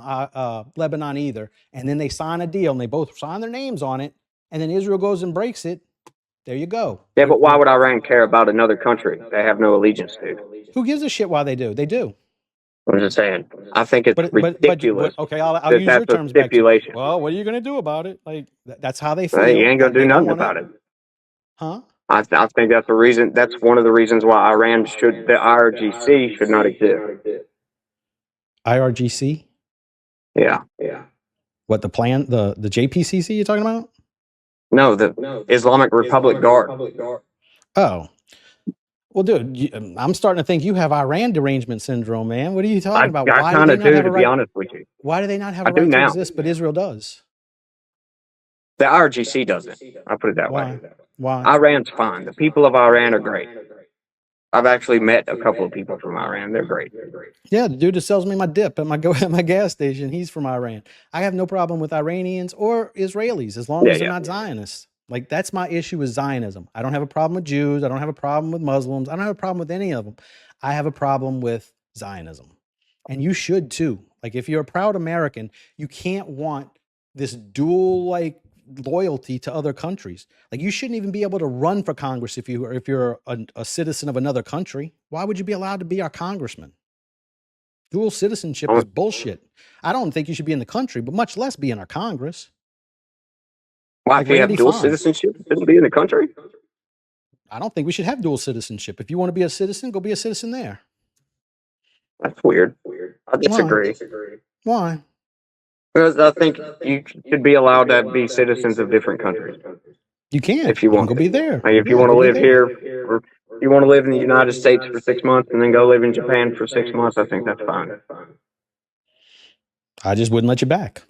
Lebanon either, and then they sign a deal and they both sign their names on it, and then Israel goes and breaks it. There you go. Yeah, but why would Iran care about another country they have no allegiance to? Who gives a shit why they do? They do. I'm just saying. I think it's ridiculous Okay, I'll that use your that's a terms back to you. stipulation. Well, what are you going to do about it? Like that's how they You feel. ain't gonna do They don't nothing want about to, it. huh? I think that's the reason. That's one of the reasons why the IRGC should not exist. IRGC? Yeah. What the plan? The JPCC you're talking about? No, the Islamic Republic Guard. Oh, well, dude, I'm starting to think you have Iran derangement syndrome, man. What are you talking about? I Why do kind they of not do, have a to be right? honest with you. Why do they not have I a do right to now. exist, but Israel does? The IRGC doesn't. I'll put it that Why? way. Why? Iran's fine. The people of Iran are great. I've actually met a couple of people from Iran. They're great. Yeah, the dude that sells me my dip at my gas station, he's from Iran. I have no problem with Iranians or Israelis as long as they're not Zionists. Like that's my issue with Zionism. I don't have a problem with Jews. I don't have a problem with Muslims. I don't have a problem with any of them. I have a problem with Zionism. And you should too. Like if you're a proud American, you can't want this dual loyalty to other countries. Like you shouldn't even be able to run for Congress if you're a citizen of another country. Why would you be allowed to be our congressman? Dual citizenship is bullshit. I don't think you should be in the country, but much less be in our Congress. Why, Like if you have Randy dual Fahn. citizenship, shouldn't be in the country? I don't think we should have dual citizenship. If you want to be a citizen, go be a citizen there. That's weird. I disagree. Why? Because I think you should be allowed to be citizens of different countries. You can. If you want go be there. Like if you want to live here, or you want to live in the United States for 6 months and then go live in Japan for 6 months, I think that's fine. I just wouldn't let you back.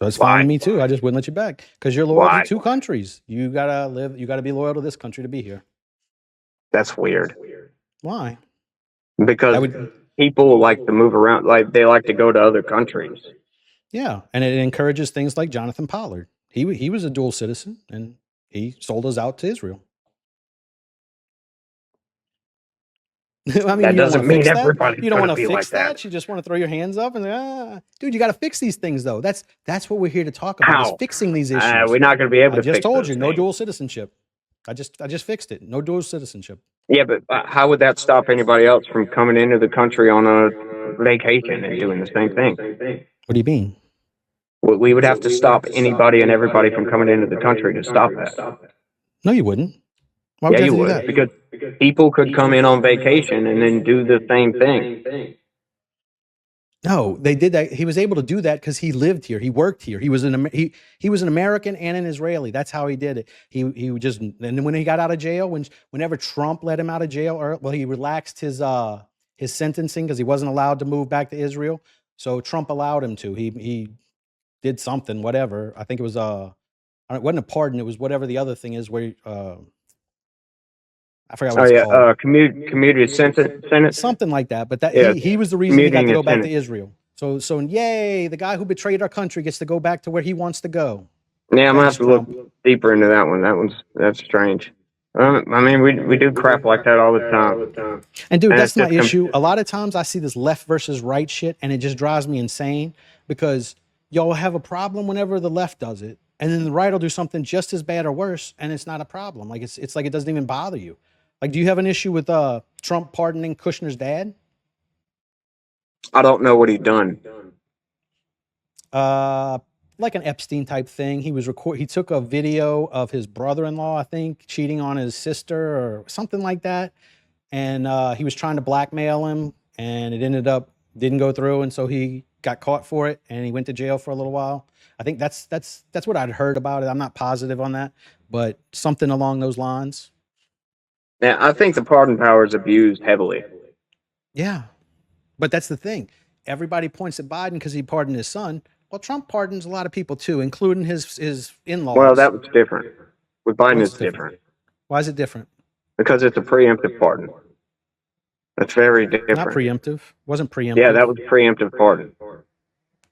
That's fine with me too. I just wouldn't let you back because you're loyal to 2 countries. You gotta be loyal to this country to be here. That's weird. Why? Because people like to move around, like they like to go to other countries. Yeah, and it encourages things like Jonathan Pollard. He was a dual citizen and he sold us out to Israel. I mean, that doesn't mean that? everybody's You don't want to be fix like that. You just want to throw your hands up and dude, you got to fix these things though. That's what we're here to talk about. Is fixing these issues. We're not going to be able to. I just fix told you, no things. dual citizenship. I just fixed it. No dual citizenship. Yeah, but how would that stop anybody else from coming into the country on a vacation and doing the same thing? What do you mean? Well, we would have to stop anybody and everybody from coming into the country to stop that. No, you wouldn't. Why would you have to do that? Because people could come in on vacation and then do the same thing. No, they did that. He was able to do that because he lived here. He worked here. He was an American and an Israeli. That's how he did it. He just, and then when he got out of jail, whenever Trump let him out of jail, or well, he relaxed his sentencing because he wasn't allowed to move back to Israel. So Trump allowed him to. He did something, whatever. I think it was it wasn't a pardon. It was whatever the other thing is where I forgot what Oh it's yeah, called. commuted sentence. Something like that. But that Yeah, he was the reason he got commuting to a go back to sentence. Israel. So yay, the guy who betrayed our country gets to go back to where he wants to go. Yeah, I'm gonna have Thanks, to look Trump. deeper into that one. That's strange. I mean, we do crap like that all the time, And dude, and that's it's my just issue. A lot of times I see this left versus right shit, and it just drives me insane because y'all have a problem whenever the left does it, and then the right will do something just as bad or worse, and it's not a problem. Like it's like it doesn't even bother you. Like, do you have an issue with Trump pardoning Kushner's dad? I don't know what he done. Uh, like an Epstein type thing. He took a video of his brother-in-law, I think, cheating on his sister or something like that, and he was trying to blackmail him, and it ended up didn't go through, and so he got caught for it, and he went to jail for a little while. I think that's what I'd heard about it. I'm not positive on that, but something along those lines. Yeah, I think the pardon power is abused heavily. Yeah, but that's the thing. Everybody points at Biden because he pardoned his son. Well, Trump pardons a lot of people too, including his Well, in-laws. that was different. With Biden, What's it's different? different Why is it different? because it's a preemptive pardon. That's very Not different. preemptive. Wasn't Yeah, preemptive. that was preemptive pardon.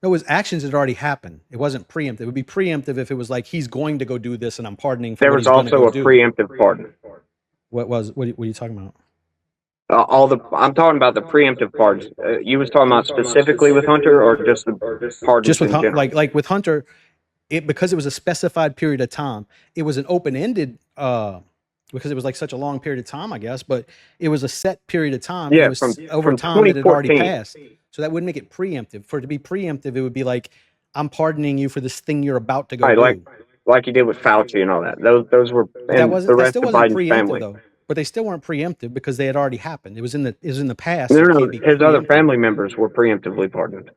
No, it was actions that already happened. It wasn't preemptive. It would be preemptive if it was like he's going to go do this and I'm pardoning for There what was he's going to also go a do. preemptive pardon. What are you talking about? I'm talking about the preemptive pardons. You was talking about specifically with Hunter, or just the pardons Just with in general? like with Hunter, it because it was a specified period of time. It was an open-ended because it was like such a long period of time, I guess, but it was a set period of time and it Yeah, was over from time that had already 2014. passed. So that wouldn't make it preemptive. For it to be preemptive, it would be like I'm pardoning you for this thing you're about to go Right, do. like you did with Fauci and all that. Those were, But that and the wasn't that rest still of wasn't Biden's preemptive family. though. But they still weren't preemptive because they had already happened. It was in the past, No, so it no, can't no. be His other preemptive. family members were preemptively pardoned.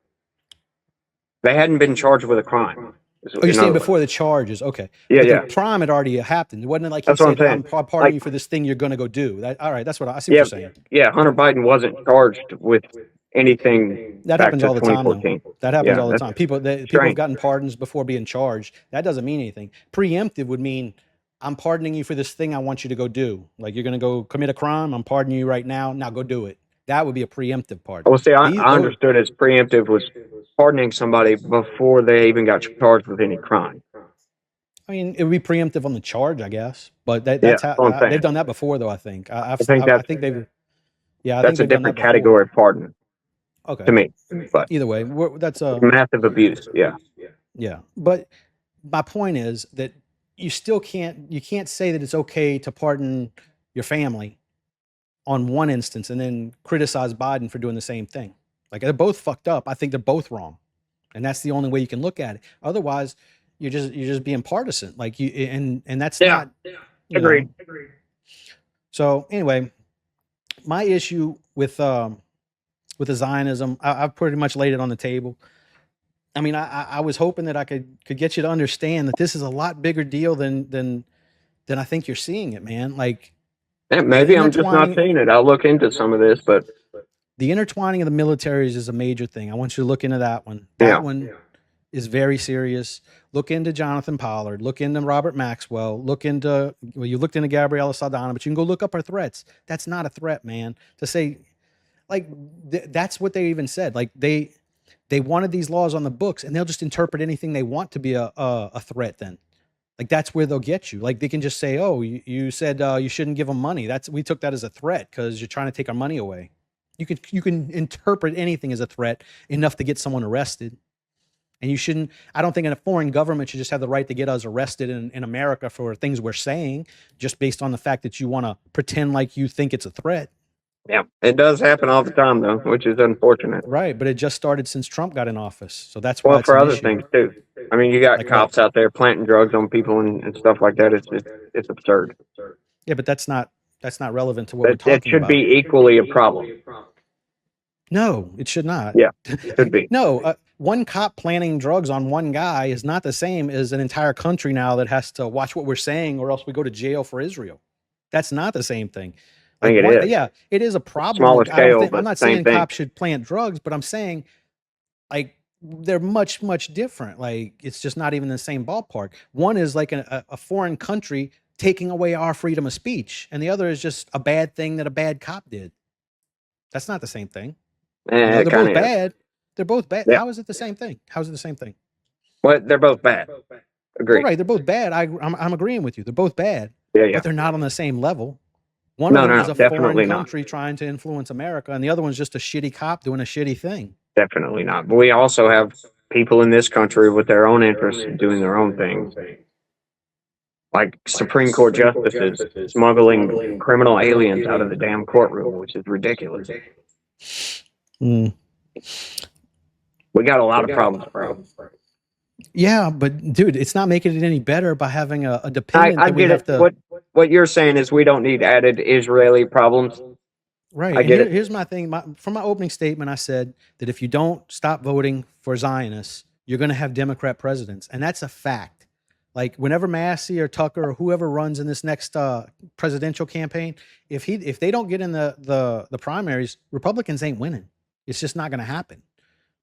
They hadn't been charged with a crime. Oh, you're In saying other words, before the charges, okay? yeah, But the yeah. crime had already happened. It wasn't like he That's what I'm said, saying. "I'm pardoning Like, you for this thing you're going to go do." That all right? That's what I see. What yeah, you're saying. yeah. Hunter Biden wasn't charged with anything That back happens to all the time, though. 2014. That happens Yeah, all the that's time. People have strange. gotten pardons before being charged. That doesn't mean anything. Preemptive would mean I'm pardoning you for this thing I want you to go do. Like you're going to go commit a crime. I'm pardoning you right now. Now go do it. That would be a preemptive pardon. Well, see, These I those understood as preemptive was pardoning somebody before they even got charged with any crime. I mean, it would be preemptive on the charge, I guess. But Yeah, that's that's how what I'm they've saying. done that before, though. I think I think I think they've yeah, I think that's a they've done that different before. category of pardon to Okay. me, but Either way, that's a massive abuse. Yeah. yeah. But my point is that you can't say that it's okay to pardon your family on one instance and then criticize Biden for doing the same thing. Like they're both fucked up. I think they're both wrong, and that's the only way you can look at it. Otherwise, you're just being partisan. Like you and that's Yeah. not you know. Agreed. So anyway, my issue with the Zionism, I've pretty much laid it on the table. I mean, I was hoping that I could get you to understand that this is a lot bigger deal than I think you're seeing it, man. Like Yeah, the maybe I'm just not intertwining seeing it. I'll look into some of this, but the intertwining of the militaries is a major thing. I want you to look into that one. That yeah. one is very serious. Look into Jonathan Pollard. Look into Robert Maxwell. Look into well, you looked into Gabriela Saldana, but you can go look up her threats. That's not a threat, man. To say like that's what they even said. Like they wanted these laws on the books, and they'll just interpret anything they want to be a threat. Then, like that's where they'll get you. Like they can just say, "Oh, you said you shouldn't give them money. That's we took that as a threat because you're trying to take our money away." You can interpret anything as a threat enough to get someone arrested. And you shouldn't. I don't think a foreign government should just have the right to get us arrested in America for things we're saying, just based on the fact that you want to pretend like you think it's a threat. Yeah. It does happen all the time though, which is unfortunate. Right, but it just started since Trump got in office. So that's why Well, it's for an other issue. things too. I mean, you got Like what? cops out there planting drugs on people and stuff like that. It's absurd. Yeah, but that's not relevant to what we're That talking should about. be equally a problem. No, it should not. Yeah, should be. No, one cop planting drugs on one guy is not the same as an entire country now that has to watch what we're saying, or else we go to jail for Israel. That's not the same thing. I Like think it one, is. yeah, it is a problem. Smaller I don't scale, think I'm but not same saying thing. cops should plant drugs, but I'm saying like they're much different. Like it's just not even the same ballpark. One is like a foreign country taking away our freedom of speech, and the other is just a bad thing that a bad cop did. That's not the same thing. It They're kind both of is. bad. They're both bad. Yeah. How is it the same thing? How is it the same thing? Well, they're both bad. Well, Agreed. right, they're both bad. I'm agreeing with you. They're both bad, Yeah, yeah. but they're not on the same level. One of No, them no, is no. a foreign Definitely not. country trying to influence America, and the other one's just a shitty cop doing a shitty thing. Definitely not. But we also have people in this country with their own interests doing their own things, like Supreme Court justices smuggling criminal aliens out of the damn courtroom, which is ridiculous. Mm. We got a lot of problems, bro. Yeah, but dude, it's not making it any better by having a dependent I that we get have it. to. What you're saying is we don't need added Israeli problems. Right. I And get it. here's my thing. From my opening statement, I said that if you don't stop voting for Zionists, you're going to have Democrat presidents. And that's a fact. Like whenever Massey or Tucker or whoever runs in this next presidential campaign, if they don't get in the primaries, Republicans ain't winning. It's just not going to happen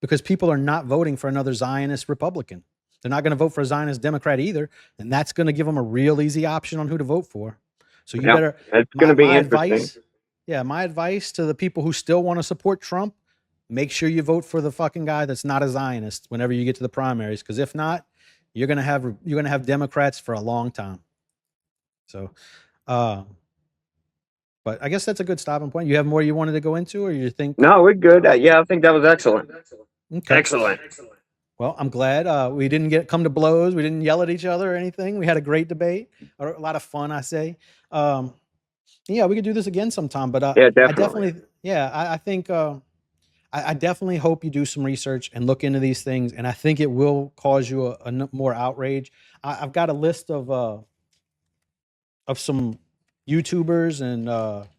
because people are not voting for another Zionist Republican. They're not going to vote for a Zionist Democrat either. And that's going to give them a real easy option on who to vote for. So you Yeah, better, it's going to be my interesting. advice, yeah, my advice to the people who still want to support Trump, make sure you vote for the fucking guy that's not a Zionist whenever you get to the primaries, because if not, you're gonna have Democrats for a long time. So, uh, but I guess that's a good stopping point. You have more you wanted to go into, or you think? No, we're good. Yeah, I think that was excellent. Okay. Excellent. Well, I'm glad we didn't come to blows. We didn't yell at each other or anything. We had a great debate, a lot of fun, I say. Yeah, we could do this again sometime. But Yeah, I definitely. definitely, yeah, I think I definitely hope you do some research and look into these things, and I think it will cause you more outrage. I've got a list of some YouTubers and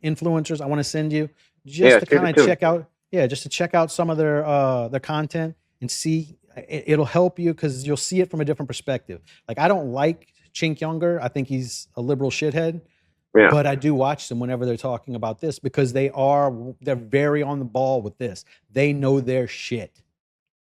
influencers I want to send you just Yeah, to shoot kind it of to me. check out, yeah, just to check out some of their content and see. It'll help you because you'll see it from a different perspective. Like I don't like Chink Younger. I think he's a liberal shithead. Yeah, But I do watch them whenever they're talking about this because they're very on the ball with this. They know their shit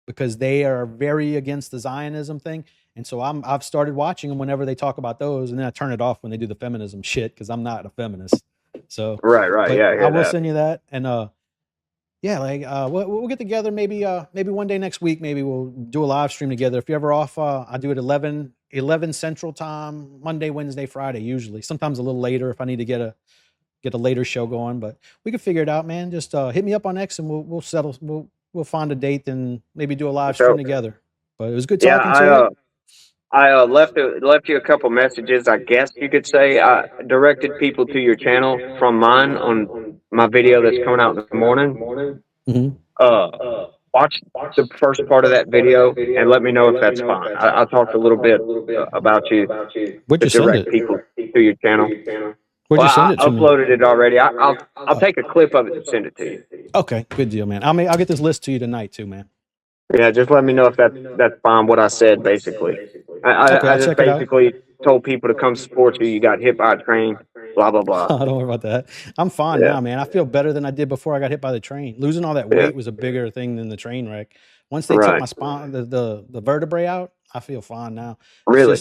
because they are very against the Zionism thing. And so I've started watching them whenever they talk about those, and then I turn it off when they do the feminism shit because I'm not a feminist. So, right. but Yeah, I I hear will that. send you that, and yeah, like we'll get together maybe one day next week. Maybe we'll do a live stream together. If you're ever off, I do it 11 Central Time, Monday, Wednesday, Friday, usually. Sometimes a little later if I need to get a later show going, but we can figure it out, man. Just hit me up on X and we'll settle. We'll find a date and maybe do a live stream So, together. But it was good yeah, talking to you. I left you a couple messages. I guess you could say I directed people to your channel from mine on my video that's coming out in the morning. Mhm. Uh, watch the first part of that video and let me know if that's fine. I talked a little bit about you Where'd to you send direct it? people to your channel. Where'd Well, you send I it to me? uploaded it already. I'll take a clip of it and send it to you. Okay, good deal, man. I'll get this list to you tonight too, man. Yeah, just let me know if that's fine. What I said basically, Okay, I I'll just check it out. basically told people to come support you. You got hit by a train. Blah blah blah. Don't worry about that. I'm fine Yeah, now, man. I feel better than I did before I got hit by the train. Losing all that yeah, weight was a bigger thing than the train wreck. Once they took right. my spine, the vertebrae out, I feel fine now. It's Really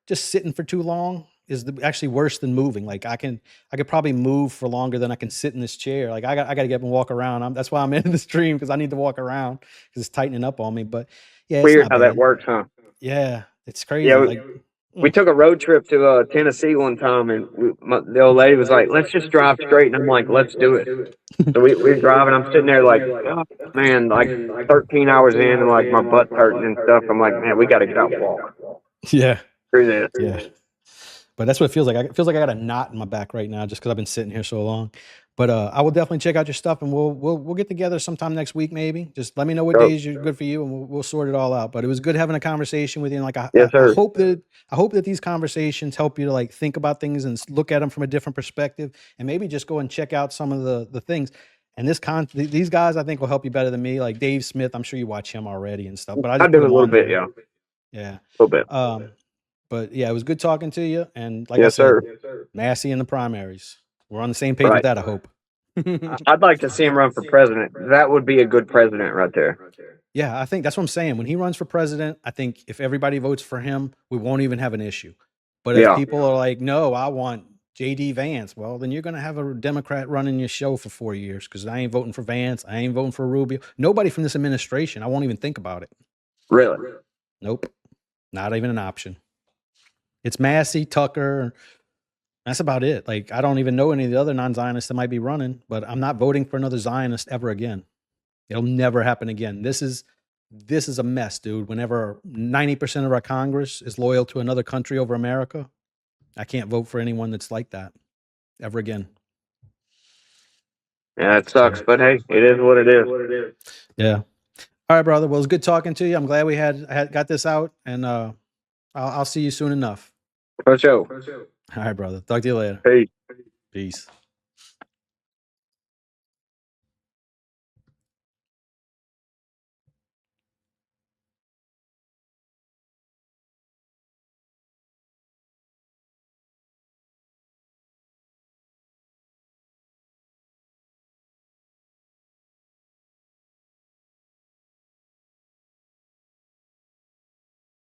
just sitting for too long is actually worse than moving. Like I could probably move for longer than I can sit in this chair. Like I got to get up and walk around. That's why I'm in the stream because I need to walk around because it's tightening up on me. But yeah, it's weird not how that bad. works, huh? Yeah, it's Yeah, crazy. Like we mm. took a road trip to Tennessee one time, and the old lady was like, "Let's just drive straight," and I'm like, "Let's do it." So we're driving. I'm sitting there like, oh, man, like 13 hours in, and like my butt's hurting and stuff. I'm like, man, we got to get out and walk Yeah, through this. yeah. But that's what it feels like. It feels like I got a knot in my back right now just because I've been sitting here so long. But I will definitely check out your stuff, and we'll get together sometime next week, maybe. Just let me know what So, days are good for you, and we'll sort it all out. But it was good having a conversation with you. And like yes, sir. I hope that these conversations help you to like think about things and look at them from a different perspective, and maybe just go and check out some of the things. And these guys, I think, will help you better than me. Like Dave Smith, I'm sure you watch him already and stuff. But I I just put do a him little on bit, there. yeah, Yeah. a little bit. But yeah, it was good talking to you. And like I Yes, said, sir. Massey in the primaries. We're on the same page with Right. that, I hope. I'd like to see him run for president. That would be a good president right there. Yeah, I think that's what I'm saying. When he runs for president, I think if everybody votes for him, we won't even have an issue. But if Yeah. people are like, no, I want JD Vance, well, then you're going to have a Democrat running your show for 4 years because I ain't voting for Vance. I ain't voting for Rubio. Nobody from this administration. I won't even think about it. Really? Nope. Not even an option. It's Massey, Tucker. That's about it. Like, I don't even know any of the other non-Zionists that might be running, but I'm not voting for another Zionist ever again. It'll never happen again. This is a mess, dude. Whenever 90% of our Congress is loyal to another country over America, I can't vote for anyone that's like that ever again. Yeah, it sucks, but hey, it is what it is. Yeah. All right, brother. Well, it was good talking to you. I'm glad we got this out, and I'll see you soon enough. For sure. All right, brother. Talk to you later. Hey. Peace.